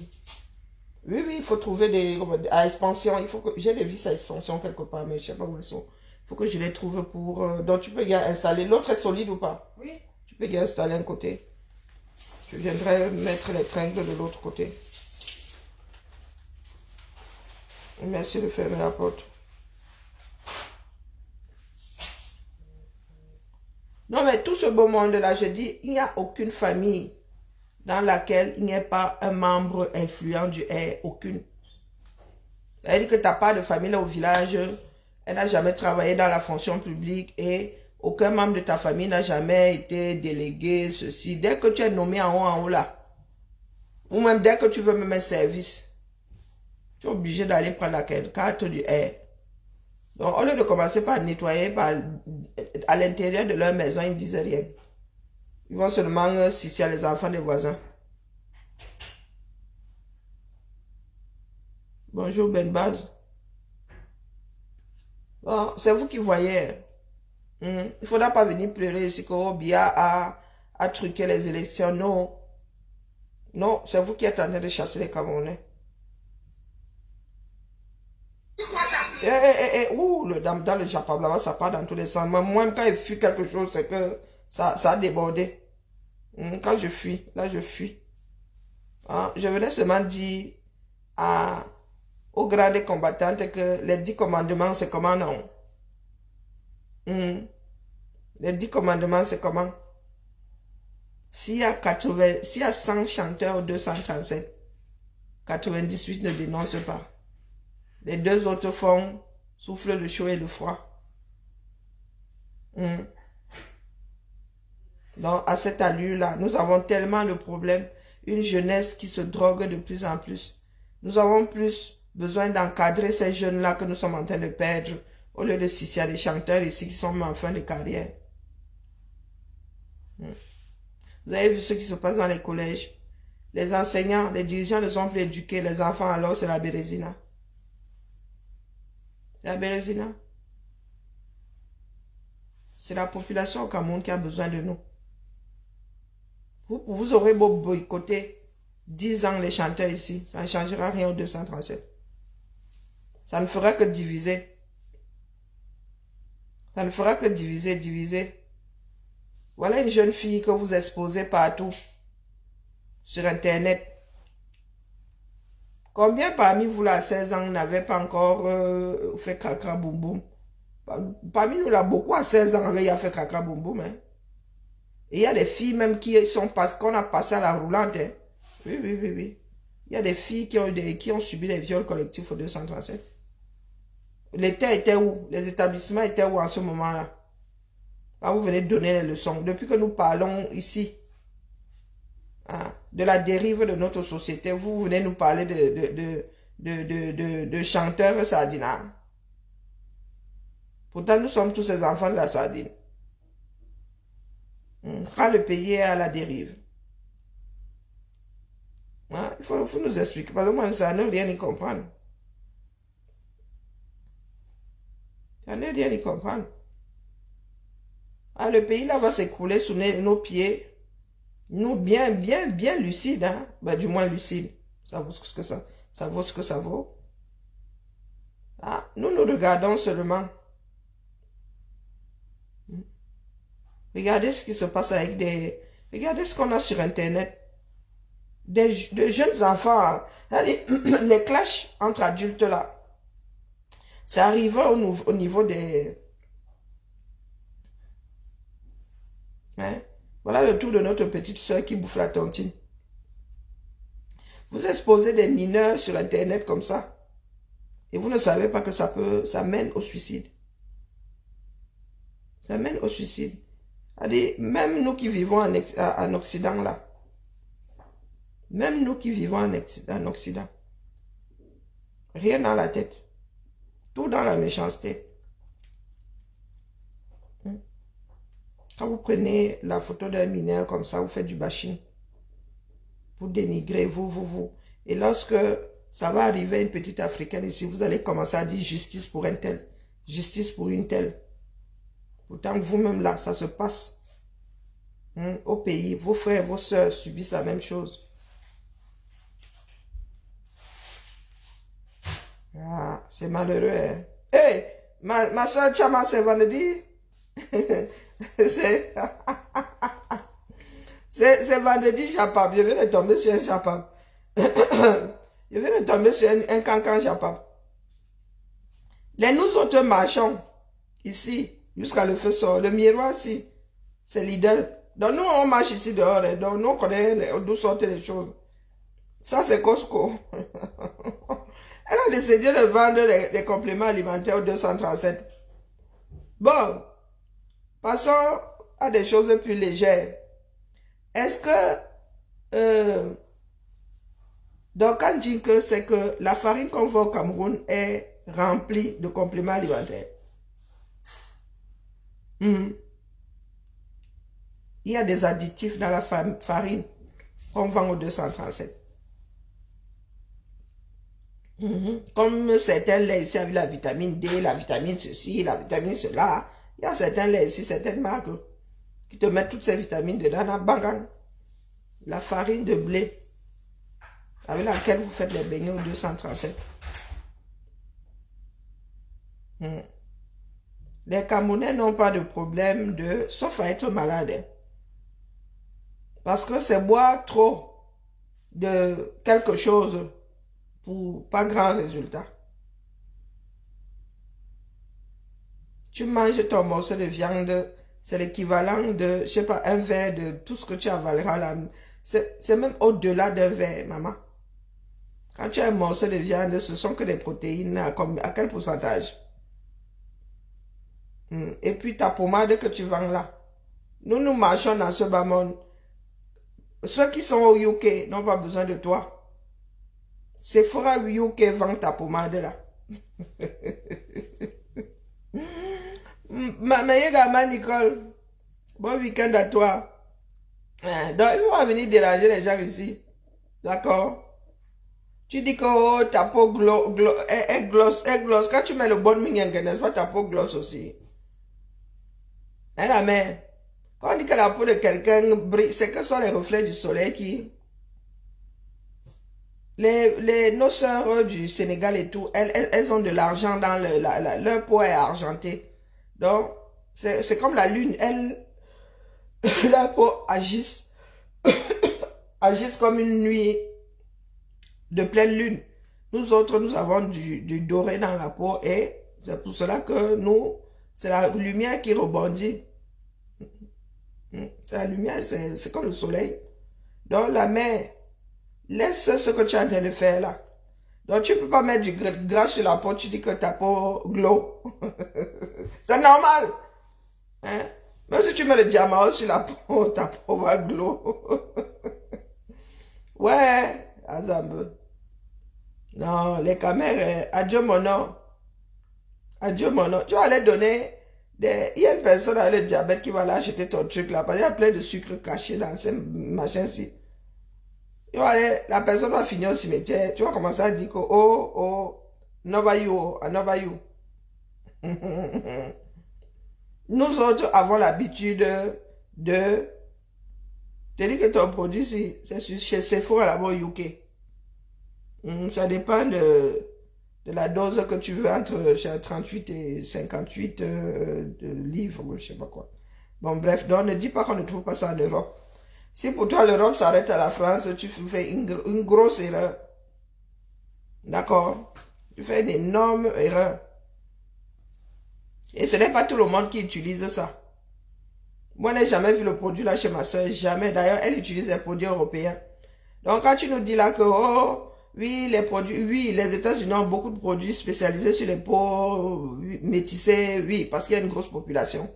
Oui, oui, il faut trouver des à expansion. Il faut que j'ai les vis à expansion quelque part, mais je ne sais pas où elles sont. Il faut que je les trouve pour. Donc tu peux y installer. L'autre est solide ou pas? Oui. Tu peux y installer un côté. Je viendrai mettre les tringles de l'autre côté. Merci de fermer la porte. Non, mais tout ce beau monde-là, je dis, il n'y a aucune famille dans laquelle il n'y ait pas un membre influent du R. Aucune. C'est-à-dire que tu n'as pas de famille là au village, elle n'a jamais travaillé dans la fonction publique et aucun membre de ta famille n'a jamais été délégué, ceci. Dès que tu es nommé en haut là, ou même dès que tu veux me mettre service, tu es obligé d'aller prendre la carte du R. Donc, au lieu de commencer par nettoyer à l'intérieur de leur maison, ils ne disent rien. Ils vont seulement s'il les enfants des voisins. Bonjour Ben Baz. Bon, c'est vous qui voyez. Il ne faudra pas venir pleurer ici que Biya a truqué les élections. Non. Non, c'est vous qui êtes en train de chasser les Camerounais. Dans le Japon, là-bas, ça part dans tous les sens. Moi, quand il fuit quelque chose, c'est que ça a débordé. Quand je fuis, là, je fuis. Hein? Je venais seulement dire aux grandes combattantes que les 10 commandements, c'est comment non? Les 10 commandements, c'est comment? S'il y a 100 chanteurs ou 237, 98 ne dénoncent pas. Les deux autres font souffle le chaud et le froid. Donc, à cette allure-là, nous avons tellement de problèmes. Une jeunesse qui se drogue de plus en plus. Nous avons plus besoin d'encadrer ces jeunes-là que nous sommes en train de perdre, au lieu de s'il y a des chanteurs ici qui sont en fin de carrière. Vous avez vu ce qui se passe dans les collèges? Les enseignants, les dirigeants ne sont plus éduqués. Les enfants, alors, c'est la bérésina. La bérésina. C'est la population au Cameroun qui a besoin de nous. Vous aurez beau boycotter 10 ans les chanteurs ici. Ça ne changera rien au 237. Ça ne fera que diviser. Ça ne fera que diviser. Voilà une jeune fille que vous exposez partout sur Internet. Combien parmi vous, là, à 16 ans, n'avaient pas encore fait caca boum boum? Parmi nous, là, beaucoup à 16 ans avaient fait caca boum boum. Hein? Et il y a des filles même qu'on a passé à la roulante. Hein? Oui. Il y a des filles qui ont subi des viols collectifs au 237. L'État était où? Les établissements étaient où en ce moment-là? Vous venez de donner les leçons. Depuis que nous parlons ici de la dérive de notre société, vous venez nous parler de chanteurs sardinards. Pourtant, nous sommes tous ces enfants de la sardine. Quand le pays est à la dérive. Il faut nous expliquer. Parce que moi, ça ne rien y comprendre. Ça ne rien y comprendre. Le pays là va s'écrouler sous nos pieds. Nous bien lucides. Hein? Du moins lucides. Ça vaut ce que ça vaut ce que ça vaut. Nous regardons seulement. Regardez ce qui se passe avec regardez ce qu'on a sur Internet. De jeunes enfants. Les clashs entre adultes là. Ça arrive au niveau des... Hein? Voilà le tour de notre petite soeur qui bouffe la tontine. Vous exposez des mineurs sur Internet comme ça. Et vous ne savez pas que ça mène au suicide. Ça mène au suicide. Allez, même nous qui vivons en Occident là. Même nous qui vivons en Occident. Rien dans la tête. Tout dans la méchanceté. Quand vous prenez la photo d'un mineur comme ça, vous faites du bashing. Vous dénigrez, vous. Et lorsque ça va arriver à une petite Africaine ici, vous allez commencer à dire justice pour un tel, justice pour une telle. Pourtant, vous-même là, ça se passe au pays. Vos frères, vos soeurs subissent la même chose. Ah, c'est malheureux. Hein? Hey, ma soeur Chama, c'est vendredi. C'est vendredi Chapap. Je viens de tomber sur un Chapap. Je viens de tomber sur un cancan Chapap. Nous autres marchons ici jusqu'à le feu sort. Le miroir ici, c'est Lidl. Donc nous on marche ici dehors. Donc nous on connaît d'où sortent les choses. Ça c'est Costco. Elle a décidé de vendre les compléments alimentaires au 237. Bon, passons à des choses plus légères. Est-ce que, donc quand dit que c'est que la farine qu'on voit au Cameroun est remplie de compléments alimentaires. Il y a des additifs dans la farine qu'on vend au 237. Comme certains laits ici avec la vitamine D, la vitamine ceci, la vitamine cela. Il y a certains laits ici, certaines marques qui te mettent toutes ces vitamines dedans, la bangang. La farine de blé avec laquelle vous faites les beignets au 237. Les Camerounais n'ont pas de problème sauf à être malades. Parce que c'est boire trop de quelque chose pour pas grand résultat. Tu manges ton morceau de viande, c'est l'équivalent de, je sais pas, un verre de tout ce que tu avaleras là. C'est même au-delà d'un verre, maman. Quand tu as un morceau de viande, ce sont que des protéines, à quel pourcentage? Et puis ta pommade que tu vends là. Nous marchons dans ce bas monde. Ceux qui sont au UK n'ont pas besoin de toi. Sephora UK vend ta pommade là. Ma Nicole, bon week-end à toi. Donc, il va venir déranger les gens ici. D'accord? Tu dis que oh, ta peau gloss. Quand tu mets le bon mignon, n'est-ce pas, ta peau gloss aussi. Hein, la mère? Quand on dit que la peau de quelqu'un brille, c'est que ce sont les reflets du soleil qui... Nos sœurs du Sénégal et tout, elles ont de l'argent dans leur peau est argentée. Donc, c'est comme la lune. Leur peau agissent comme une nuit de pleine lune. Nous autres, nous avons du doré dans la peau et c'est pour cela que nous, c'est la lumière qui rebondit. C'est la lumière, c'est comme le soleil. Donc, la mer, laisse ce que tu es en train de faire là. Donc, tu ne peux pas mettre du gras sur la peau, tu dis que ta peau glow. C'est normal. Hein? Même si tu mets le diamant sur la peau, ta peau va glow. Ouais, Azambe. Non, les caméras, adieu mon nom. Adieu mon nom. Tu vas aller donner il y a une personne avec le diabète qui va aller acheter ton truc là, parce qu'il y a plein de sucre caché dans ces machins-ci. La personne va finir au cimetière. Tu vas commencer à dire que oh, Nova you. Nous autres avons l'habitude de te dire que ton produit, c'est chez Sephora là-bas au UK. Ça dépend de la dose que tu veux entre 38 et 58 de livres, je sais pas quoi. Bon, bref, donc ne dis pas qu'on ne trouve pas ça en Europe. Si pour toi l'Europe s'arrête à la France, tu fais une grosse erreur. D'accord? Tu fais une énorme erreur. Et ce n'est pas tout le monde qui utilise ça. Moi, je n'ai jamais vu le produit là chez ma soeur, jamais. D'ailleurs, elle utilise les produits européens. Donc, quand tu nous dis là que, oh, oui, les États-Unis ont beaucoup de produits spécialisés sur les peaux métissées, oui, parce qu'il y a une grosse population.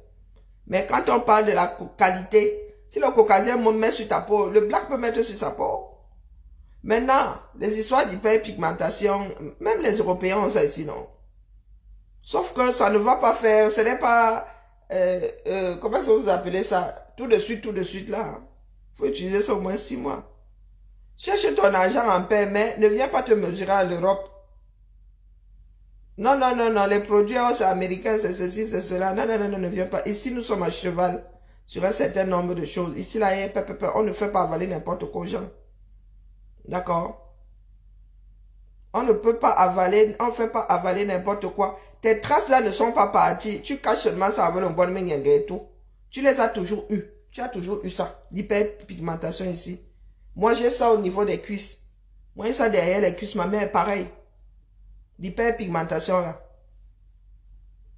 Mais quand on parle de la qualité, si le caucasien met sur ta peau, le black peut mettre sur sa peau. Maintenant, les histoires d'hyperpigmentation, même les Européens ont ça ici, non? Sauf que ça ne va pas faire, ce n'est pas comment est-ce que vous appelez ça? Tout de suite là. Il faut utiliser ça au moins 6 mois. Cherche ton argent en paix, mais ne viens pas te mesurer à l'Europe. Non, non, non, non, les produits, oh, c'est américain, c'est ceci, c'est cela. Non, non, non, non, ne viens pas. Ici, nous sommes à cheval sur un certain nombre de choses. Ici, là, on ne fait pas avaler n'importe quoi aux gens. D'accord? On ne peut pas avaler, on ne fait pas avaler n'importe quoi. Tes traces là ne sont pas parties. Tu caches seulement ça avec le bon mengue et tout. Tu les as toujours eu. Tu as toujours eu ça. L'hyperpigmentation ici. Moi, j'ai ça au niveau des cuisses. Moi, j'ai ça derrière les cuisses. Ma mère, pareil. L'hyperpigmentation là.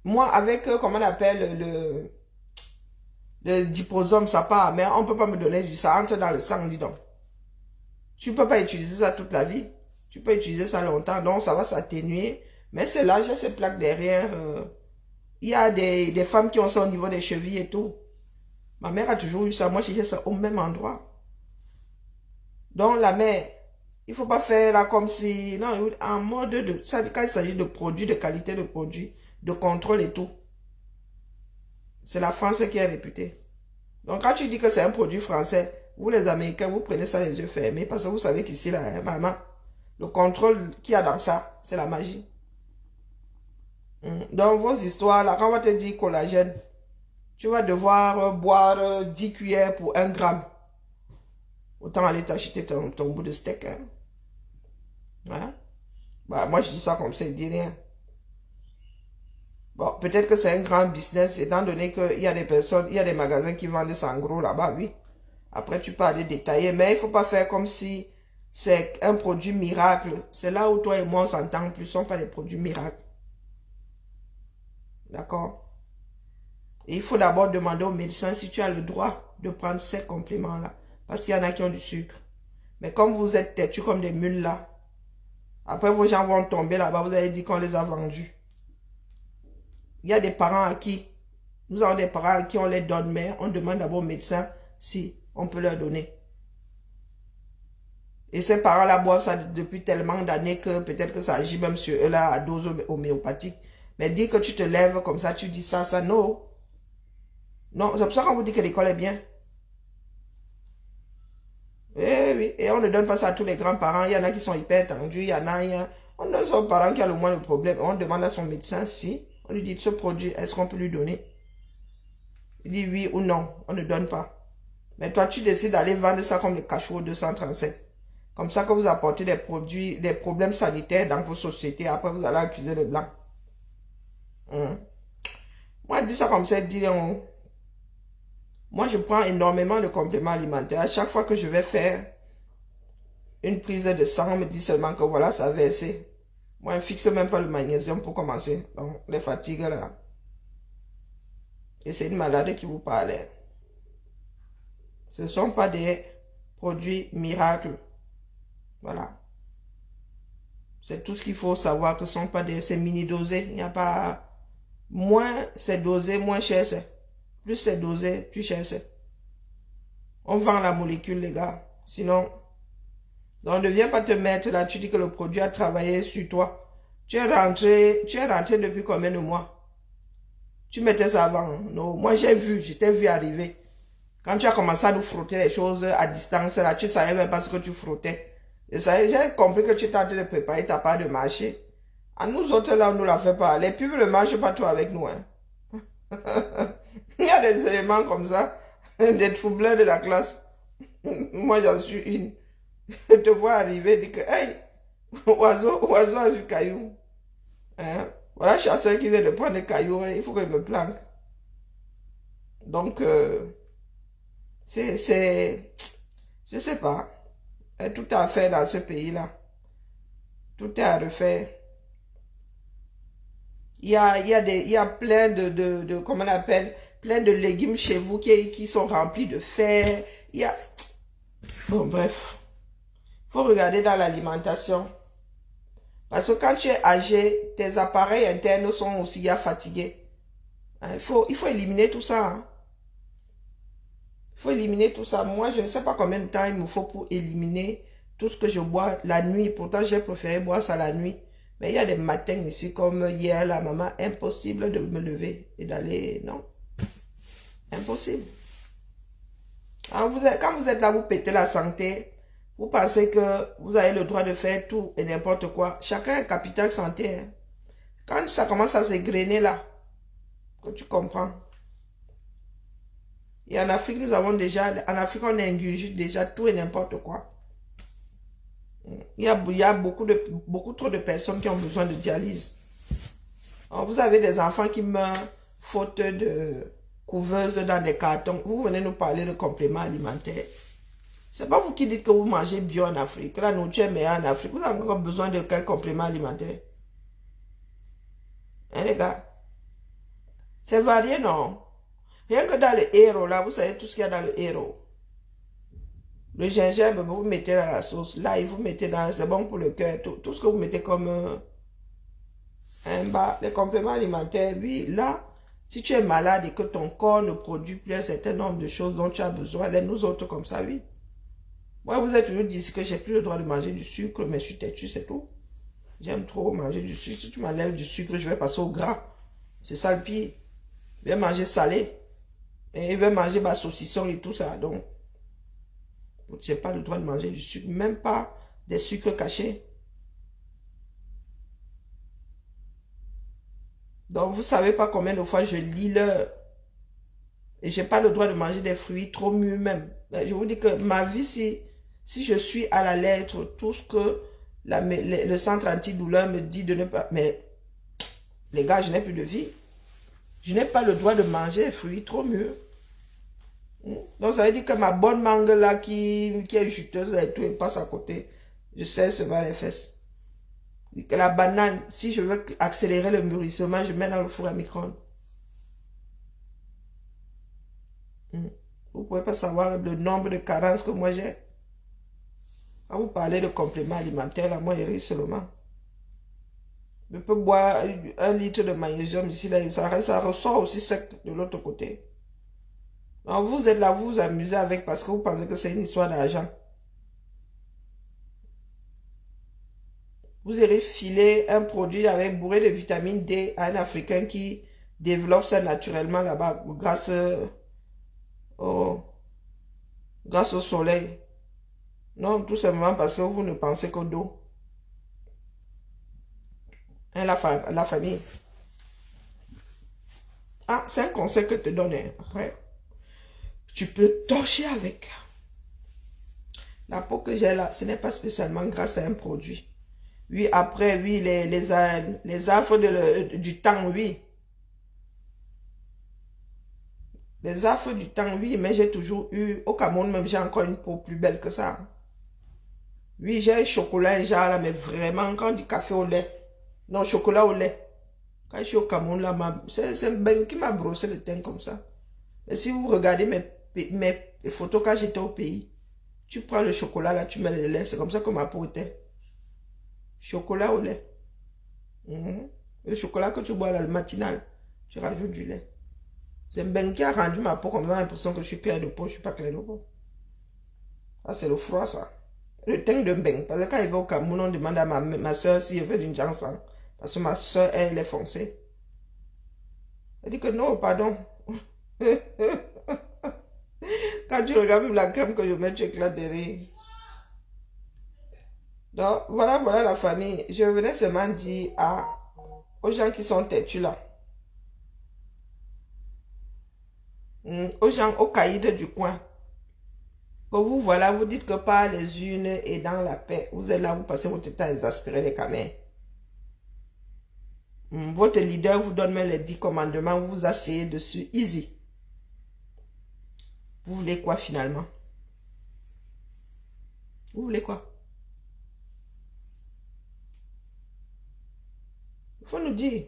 Moi, avec, comment on appelle, le diprosome, ça part. Mais on ne peut pas me donner du ça entre dans le sang, dis donc. Tu ne peux pas utiliser ça toute la vie. Tu peux utiliser ça longtemps, donc ça va s'atténuer. Mais c'est là, j'ai ces plaques derrière. Il y a des femmes qui ont ça au niveau des chevilles et tout. Ma mère a toujours eu ça. Moi, j'ai ça au même endroit. Donc, la mère, il ne faut pas faire là comme si... Non, en mode de... Ça, quand il s'agit de produits, de qualité de produits, de contrôle et tout. C'est la France qui est réputée. Donc, quand tu dis que c'est un produit français, vous les Américains, vous prenez ça les yeux fermés. Parce que vous savez qu'ici, là, hein, maman... Le contrôle qu'il y a dans ça, c'est la magie. Dans vos histoires, là, quand on va te dire collagène, tu vas devoir boire 10 cuillères pour 1 gramme. Autant aller t'acheter ton bout de steak. Hein? Hein? Bah, moi, je dis ça comme ça, il dit rien. Bon, peut-être que c'est un grand business, étant donné qu'il y a des personnes, il y a des magasins qui vendent ça en gros là-bas, oui. Après, tu peux aller détailler, mais il ne faut pas faire comme si... C'est un produit miracle. C'est là où toi et moi on s'entend plus. Ce ne sont pas des produits miracles. D'accord? Et il faut d'abord demander au médecin si tu as le droit de prendre ces compléments-là. Parce qu'il y en a qui ont du sucre. Mais comme vous êtes têtus comme des mules là, après vos gens vont tomber là-bas, vous avez dit qu'on les a vendus. Il y a des parents à qui, nous avons des parents à qui on les donne, mais on demande d'abord au médecin si on peut leur donner. Et ces parents-là boivent ça depuis tellement d'années que peut-être que ça agit même sur eux là à dose homéopathique. Mais dis que tu te lèves comme ça, tu dis ça, non. Non, c'est pour ça qu'on vous dit que l'école est bien. Eh oui, et on ne donne pas ça à tous les grands-parents. Il y en a qui sont hyper tendus, il y en a... On donne ça aux parents qui a le moins de problème. On demande à son médecin si, on lui dit ce produit, est-ce qu'on peut lui donner? Il dit oui ou non, on ne donne pas. Mais toi, tu décides d'aller vendre ça comme les cachots 237. Comme ça que vous apportez des produits, des problèmes sanitaires dans vos sociétés. Après, vous allez accuser les blancs. Moi, je dis ça comme ça, je dis, moi, je prends énormément de compléments alimentaires. À chaque fois que je vais faire une prise de sang, on me dit seulement que voilà, ça a versé. Moi, je ne fixe même pas le magnésium pour commencer. Donc, les fatigues là. Et c'est une maladie qui vous parlait. Ce ne sont pas des produits miracles. Voilà. C'est tout ce qu'il faut savoir, que ce ne sont pas des... C'est mini-dosé. Il n'y a pas... Moins c'est dosé, moins cher c'est. Plus c'est dosé, plus cher c'est. On vend la molécule, les gars. Sinon... Donc, ne viens pas te mettre là, tu dis que le produit a travaillé sur toi. Tu es rentré depuis combien de mois? Tu mettais ça avant. Hein? Non, moi j'ai vu, je t'ai vu arriver. Quand tu as commencé à nous frotter les choses à distance, là, tu ne savais même pas ce que tu frottais. Et ça, j'ai compris que tu étais en train de préparer ta part de marché. À nous autres, là, on ne nous la fait pas. Les pubs ne marchent pas trop avec nous. Hein. Il y a des éléments comme ça, des troubleurs de la classe. Moi, j'en suis une. Je te vois arriver, dis que, hey, oiseau a vu caillou. Hein? Voilà, chasseur qui vient de prendre les cailloux, hein, il faut qu'il me planque. Donc, je sais pas. Tout est à faire dans ce pays-là. Tout est à refaire. Il y a plein de comment on appelle, plein de légumes chez vous qui sont remplis de fer. Il y a... Bon, bref. Il faut regarder dans l'alimentation. Parce que quand tu es âgé, tes appareils internes sont aussi fatigués. Hein, il faut éliminer tout ça. Hein. Il faut éliminer tout ça. Moi, je ne sais pas combien de temps il me faut pour éliminer tout ce que je bois la nuit. Pourtant, j'ai préféré boire ça la nuit. Mais il y a des matins ici, comme hier, la maman, impossible de me lever et d'aller, non. Impossible. Quand vous êtes là, vous pétez la santé, vous pensez que vous avez le droit de faire tout et n'importe quoi. Chacun est capital santé. Hein. Quand ça commence à s'égrener là, que tu comprends. Et en Afrique, en Afrique, on ingurgite déjà tout et n'importe quoi. Il y a beaucoup trop de personnes qui ont besoin de dialyse. Alors, vous avez des enfants qui meurent faute de couveuse dans des cartons. Vous venez nous parler de compléments alimentaires. C'est pas vous qui dites que vous mangez bio en Afrique, que la nourriture est meilleure en Afrique. Vous avez encore besoin de quel complément alimentaire? Hein, les gars? C'est varié, non? Rien que dans le héros, là, vous savez tout ce qu'il y a dans le héros. Le gingembre, vous mettez dans la sauce. L'ail, vous mettez dans... C'est bon pour le cœur. Tout ce que vous mettez comme... les compléments alimentaires, oui, là, si tu es malade et que ton corps ne produit plus un certain nombre de choses dont tu as besoin, les nous autres comme ça, oui. Moi, vous êtes toujours dit que j'ai plus le droit de manger du sucre, mais je suis têtu, c'est tout. J'aime trop manger du sucre. Si tu m'enlèves du sucre, je vais passer au gras. C'est ça le pire. Je vais manger salé. Et je vais manger ma saucisson et tout ça. Donc, je n'ai pas le droit de manger du sucre, même pas des sucres cachés. Donc, vous ne savez pas combien de fois je lis l'heure. Et je n'ai pas le droit de manger des fruits trop mûrs même. Je vous dis que ma vie, si je suis à la lettre, tout ce que le centre antidouleur me dit de ne pas... Mais, les gars, je n'ai plus de vie. Je n'ai pas le droit de manger des fruits trop mûrs. Donc, ça veut dire que ma bonne mangue là, qui est juteuse et tout, elle passe à côté. Je sais, se va les fesses. Que la banane, si je veux accélérer le mûrissement, je mets dans le four à micro-ondes. Vous ne pouvez pas savoir le nombre de carences que moi j'ai. Quand vous parlez de compléments alimentaires, là, moi, je ris seulement. Je peux boire 1 litre de magnésium ici, là, et ça ressort aussi sec de l'autre côté. Donc, vous êtes là, vous vous amusez avec parce que vous pensez que c'est une histoire d'argent. Vous irez filer un produit avec bourré de vitamine D à un Africain qui développe ça naturellement là-bas grâce au soleil. Non, tout simplement parce que vous ne pensez qu'au dos. Hein, la famille. Ah, c'est un conseil que je te donne. Après, tu peux torcher avec. La peau que j'ai là, ce n'est pas spécialement grâce à un produit. Oui, après, oui, les affres du temps, oui. Les affres du temps, oui, mais j'ai toujours eu, au Cameroun même, j'ai encore une peau plus belle que ça. Oui, j'ai un chocolat et genre là, mais vraiment, quand on dit café au lait, non, chocolat au lait. Quand je suis au Cameroun, là, c'est Ben qui m'a brossé le teint comme ça. Mais si vous regardez mes photos quand j'étais au pays, tu prends le chocolat là, tu mets le lait, c'est comme ça que ma peau était. Chocolat au lait. Le chocolat que tu bois là, le matinal, tu rajoutes du lait. C'est Ben qui a rendu ma peau comme ça, l'impression que je suis clair de peau, je ne suis pas clair de peau. Ah, c'est le froid ça. Le teint de Ben. Parce que quand il va au Cameroun, on demande à ma soeur si elle fait d'une jansan. Parce que ma soeur, elle est foncée. Elle dit que non, pardon. Quand tu regardes la crème que je mets, tu éclates de rire. Donc, voilà la famille. Je venais seulement dire aux gens qui sont têtus là. Aux gens, aux caïds du coin. Que vous voilà, vous dites que par les unes et dans la paix, vous êtes là, vous passez votre temps à exaspérer les camins. Votre leader vous donne même les 10 commandements, vous vous asseyez dessus, easy. Vous voulez quoi finalement? Vous voulez quoi? Il faut nous dire.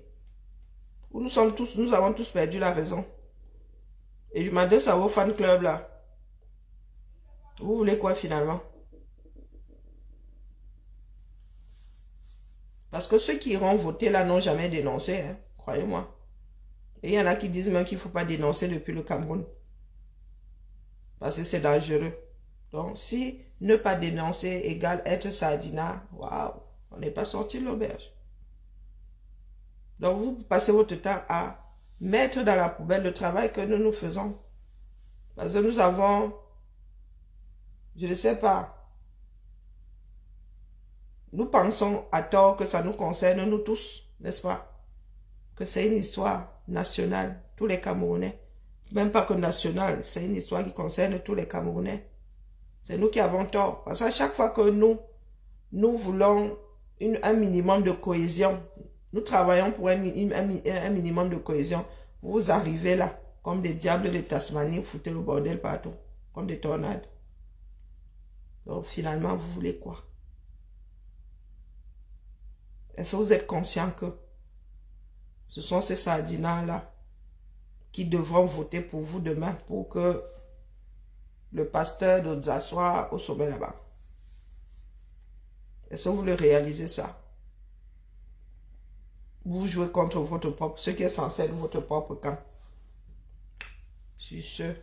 Nous avons tous perdu la raison. Et je m'adresse à vos fan clubs là. Vous voulez quoi finalement? Parce que ceux qui iront voter là n'ont jamais dénoncé, hein, croyez-moi. Et il y en a qui disent même qu'il ne faut pas dénoncer depuis le Cameroun. Parce que c'est dangereux. Donc si ne pas dénoncer égale être sardinat, waouh, on n'est pas sorti de l'auberge. Donc vous passez votre temps à mettre dans la poubelle le travail que nous faisons. Parce que nous avons, je ne sais pas, nous pensons à tort que ça nous concerne, nous tous, n'est-ce pas? Que c'est une histoire nationale, tous les Camerounais. Même pas que nationale, c'est une histoire qui concerne tous les Camerounais. C'est nous qui avons tort. Parce qu'à chaque fois que nous voulons un minimum de cohésion, nous travaillons pour un minimum de cohésion, vous arrivez là, comme des diables de Tasmanie, vous foutez le bordel partout, comme des tornades. Donc finalement, vous voulez quoi? Est-ce que vous êtes conscient que ce sont ces sardinats-là qui devront voter pour vous demain pour que le pasteur d'Odza soit au sommet là-bas? Est-ce que vous le réalisez ça? Vous jouez contre votre propre, ce qui est censé être votre propre camp. Sur ce,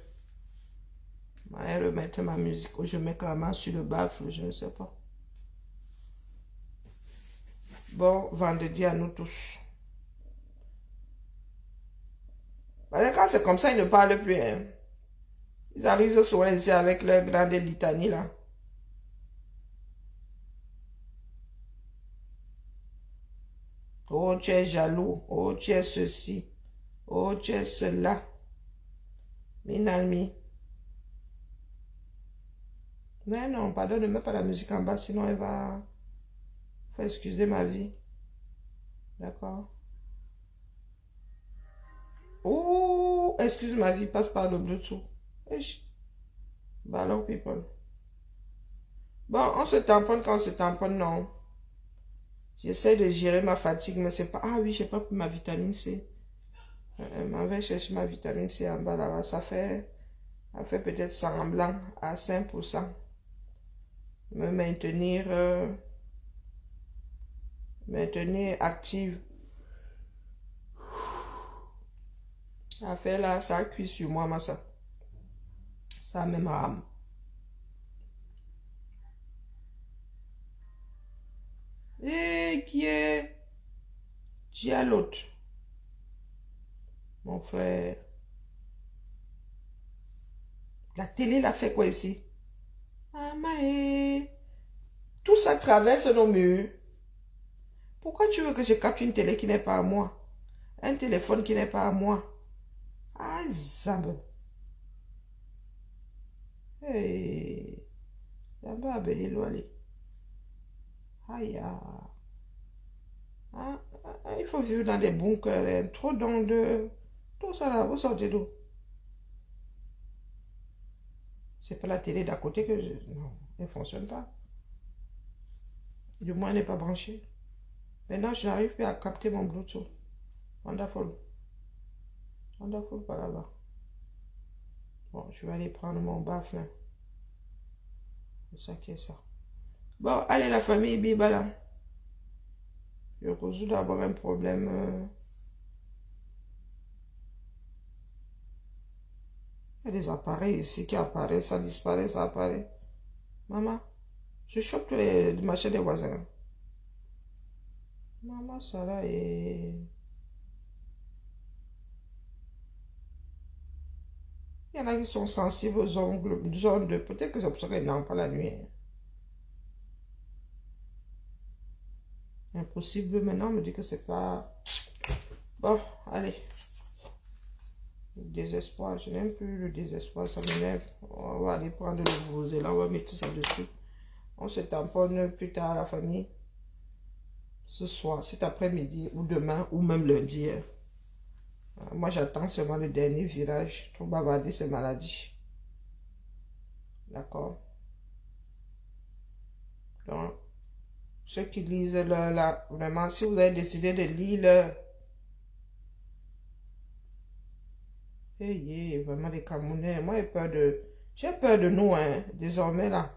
je vais remettre ma musique ou je mets carrément sur le baffle, je ne sais pas. Bon vendredi à nous tous. Parce que quand c'est comme ça, ils ne parlent plus. Hein. Ils arrivent souvent ici avec leur grande litanie là. Oh, tu es jaloux. Oh, tu es ceci. Oh, tu es cela. Minalmi. Mais non, pardon, ne mets pas la musique en bas, sinon elle va... Faut excuser ma vie. D'accord? Oh, excuse ma vie, passe par le Bluetooth. Ballon people. Bon, on se tamponne quand on se tamponne, non. J'essaie de gérer ma fatigue, mais c'est pas... Ah oui, j'ai pas pris ma vitamine C. Je m'en vais chercher ma vitamine C en bas là-bas. Ça fait peut-être semblant à 5%. Me maintenir active. Ça fait là, ça cuit sur moi, ma ça. Ça même rame. Et qui est l'autre? Mon frère. La télé l'a fait quoi ici? Ah, maé. Tout ça traverse nos murs. Pourquoi tu veux que je capte une télé qui n'est pas à moi? Un téléphone qui n'est pas à moi? Ah, Zambe. Hey. Zambe a belé l'ouali. Aïe. Ah, il faut vivre dans des bunkers. Hein. Trop d'ondes. Tout ça là, vous sortez d'où? C'est pas la télé d'à côté que je... Non, elle ne fonctionne pas. Du moins, elle n'est pas branchée. Maintenant, je n'arrive plus à capter mon Bluetooth. Wonderful. Wonderful par là-bas. Bon, je vais aller prendre mon baffle. C'est ça qui est ça. Bon, allez la famille Bibala. Je résous d'abord un problème. Il y a des appareils ici qui apparaissent, ça disparaît, ça apparaît. Maman, je chope les machins des voisins. Maman, ça là est... Il y en a qui sont sensibles aux ongles, zones de... Peut-être que c'est pour ça qu'ils n'ont pas la nuit. Impossible maintenant, on me dit que c'est pas... Bon, allez. Le désespoir, je n'aime plus le désespoir, ça m'énerve. On va aller prendre le rosé là, on va mettre ça dessus. On se tamponne plus tard à la famille. Ce soir, cet après-midi, ou demain, ou même lundi. Hein. Moi, j'attends seulement le dernier virage. Trop bavarder, c'est maladie. D'accord? Donc, ceux qui lisent là, vraiment, si vous avez décidé de lire vraiment les Camerounais, moi j'ai peur de nous, hein, désormais là.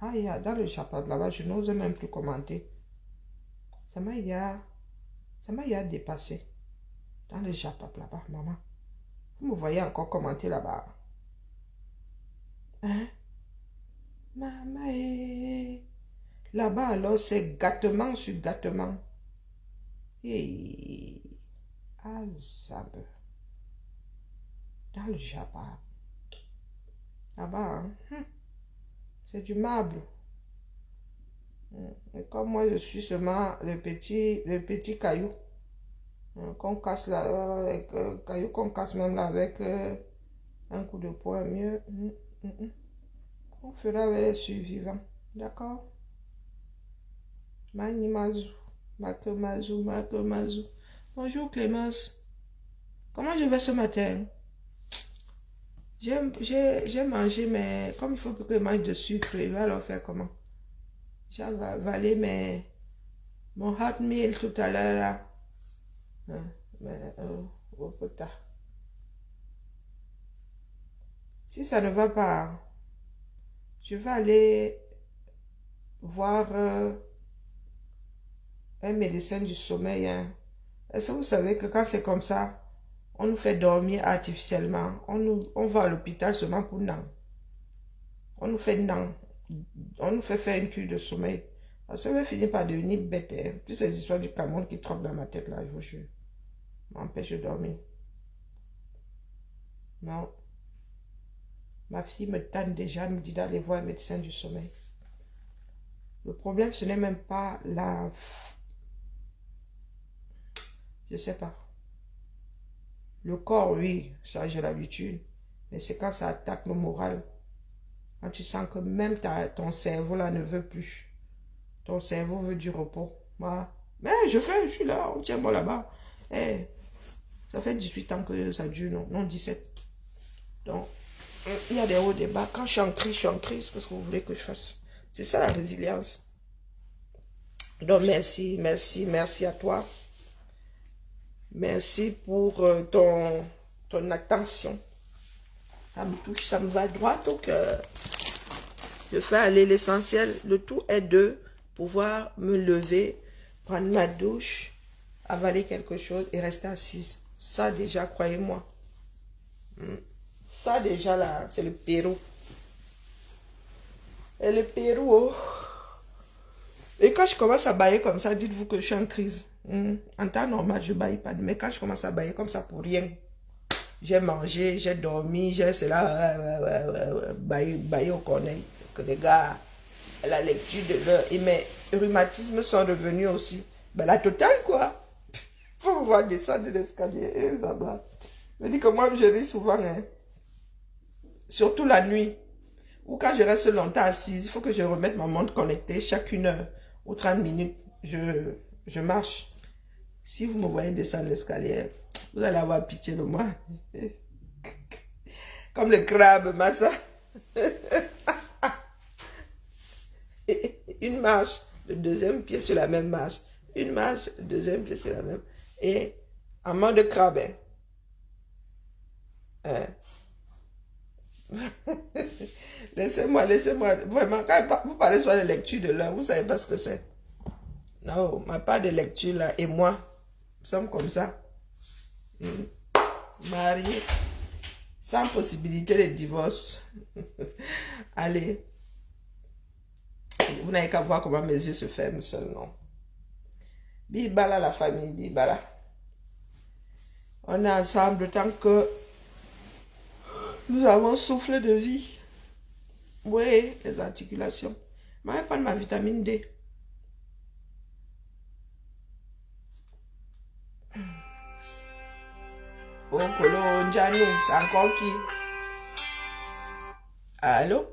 Aïe, dans le chapeau là-bas, je n'ose même plus commenter. Ça m'a dépassé. Dans le chapeau là-bas, maman. Vous me voyez encore commenter là-bas. Hein? Maman, là-bas alors, c'est gâtement sur gâtement. Et Azab. Dans le Jabba. Là-bas, hein. C'est du marbre. Et comme moi, je suis seulement le petit caillou qu'on casse là, caillou qu'on casse même là avec un coup de poing mieux. On fera avec les survivants. D'accord? Mani Mazou. Makemazu, Makemazu. Bonjour Clémence. Comment je vais ce matin? J'ai mangé, mais comme il faut que je mange de sucre, je vais alors faire comment? J'ai avalé mon hot meal tout à l'heure là. Mais, au putain. Si ça ne va pas, je vais aller voir un médecin du sommeil. Hein. Est-ce que vous savez que quand c'est comme ça, on nous fait dormir artificiellement. On va à l'hôpital seulement pour non. On nous fait non. On nous fait faire une cure de sommeil. Parce que je vais finir par devenir bête. Hein. Toutes ces histoires du Cameroun qui trempent dans ma tête là, je vous jure. M'empêche de dormir. Non. Ma fille me tanne déjà, elle me dit d'aller voir un médecin du sommeil. Le problème, ce n'est même pas la... Je sais pas. Le corps, oui, ça j'ai l'habitude. Mais c'est quand ça attaque le moral. Quand tu sens que même ton cerveau là ne veut plus. Ton cerveau veut du repos. Moi, mais je suis là, on tient bon là-bas. Eh, ça fait 18 ans que ça dure, non? Non, 17. Donc, il y a des hauts, des bas. Quand je suis en crise, qu'est-ce que vous voulez que je fasse? C'est ça la résilience. Donc, merci, merci, merci à toi. Merci pour ton attention. Ça me touche, ça me va droit au cœur. Je fais aller l'essentiel. Le tout est de pouvoir me lever, prendre ma douche, avaler quelque chose et rester assise. Ça déjà, croyez-moi. Ça déjà là, c'est le Pérou. Et le Pérou, oh. Et quand je commence à bailler comme ça, dites-vous que je suis en crise. En temps normal, je ne baille pas. Mais quand je commence à bailler comme ça pour rien, j'ai mangé, j'ai dormi, j'ai cela, bailler au corneille. Que les gars, la lecture de l'heure. Et mes rhumatismes sont revenus aussi. Ben, la totale, quoi. Faut me voir descendre l'escalier. Je dis que moi, je ris souvent. Hein. Surtout la nuit. Ou quand je reste longtemps assise, il faut que je remette ma montre connectée chaque 1 heure ou 30 minutes. Je marche. Si vous me voyez descendre l'escalier, vous allez avoir pitié de moi. Comme le crabe, massa. Une marche, le deuxième pied sur la même marche. Une marche, le deuxième pied sur la même. Et en mode de crabe. Laissez-moi. Vraiment, quand vous parlez sur la lecture de l'heure, vous ne savez pas ce que c'est. Non, ma part de lecture là et moi, nous sommes comme ça. Mariés, sans possibilité de divorce. Allez. Vous n'avez qu'à voir comment mes yeux se ferment seulement. Bibala la famille, bibala. On est ensemble tant que nous avons soufflé de vie. Oui, les articulations. Je vais prendre ma vitamine D. Oh, Kolo, Njanu, c'est encore qui? Allô?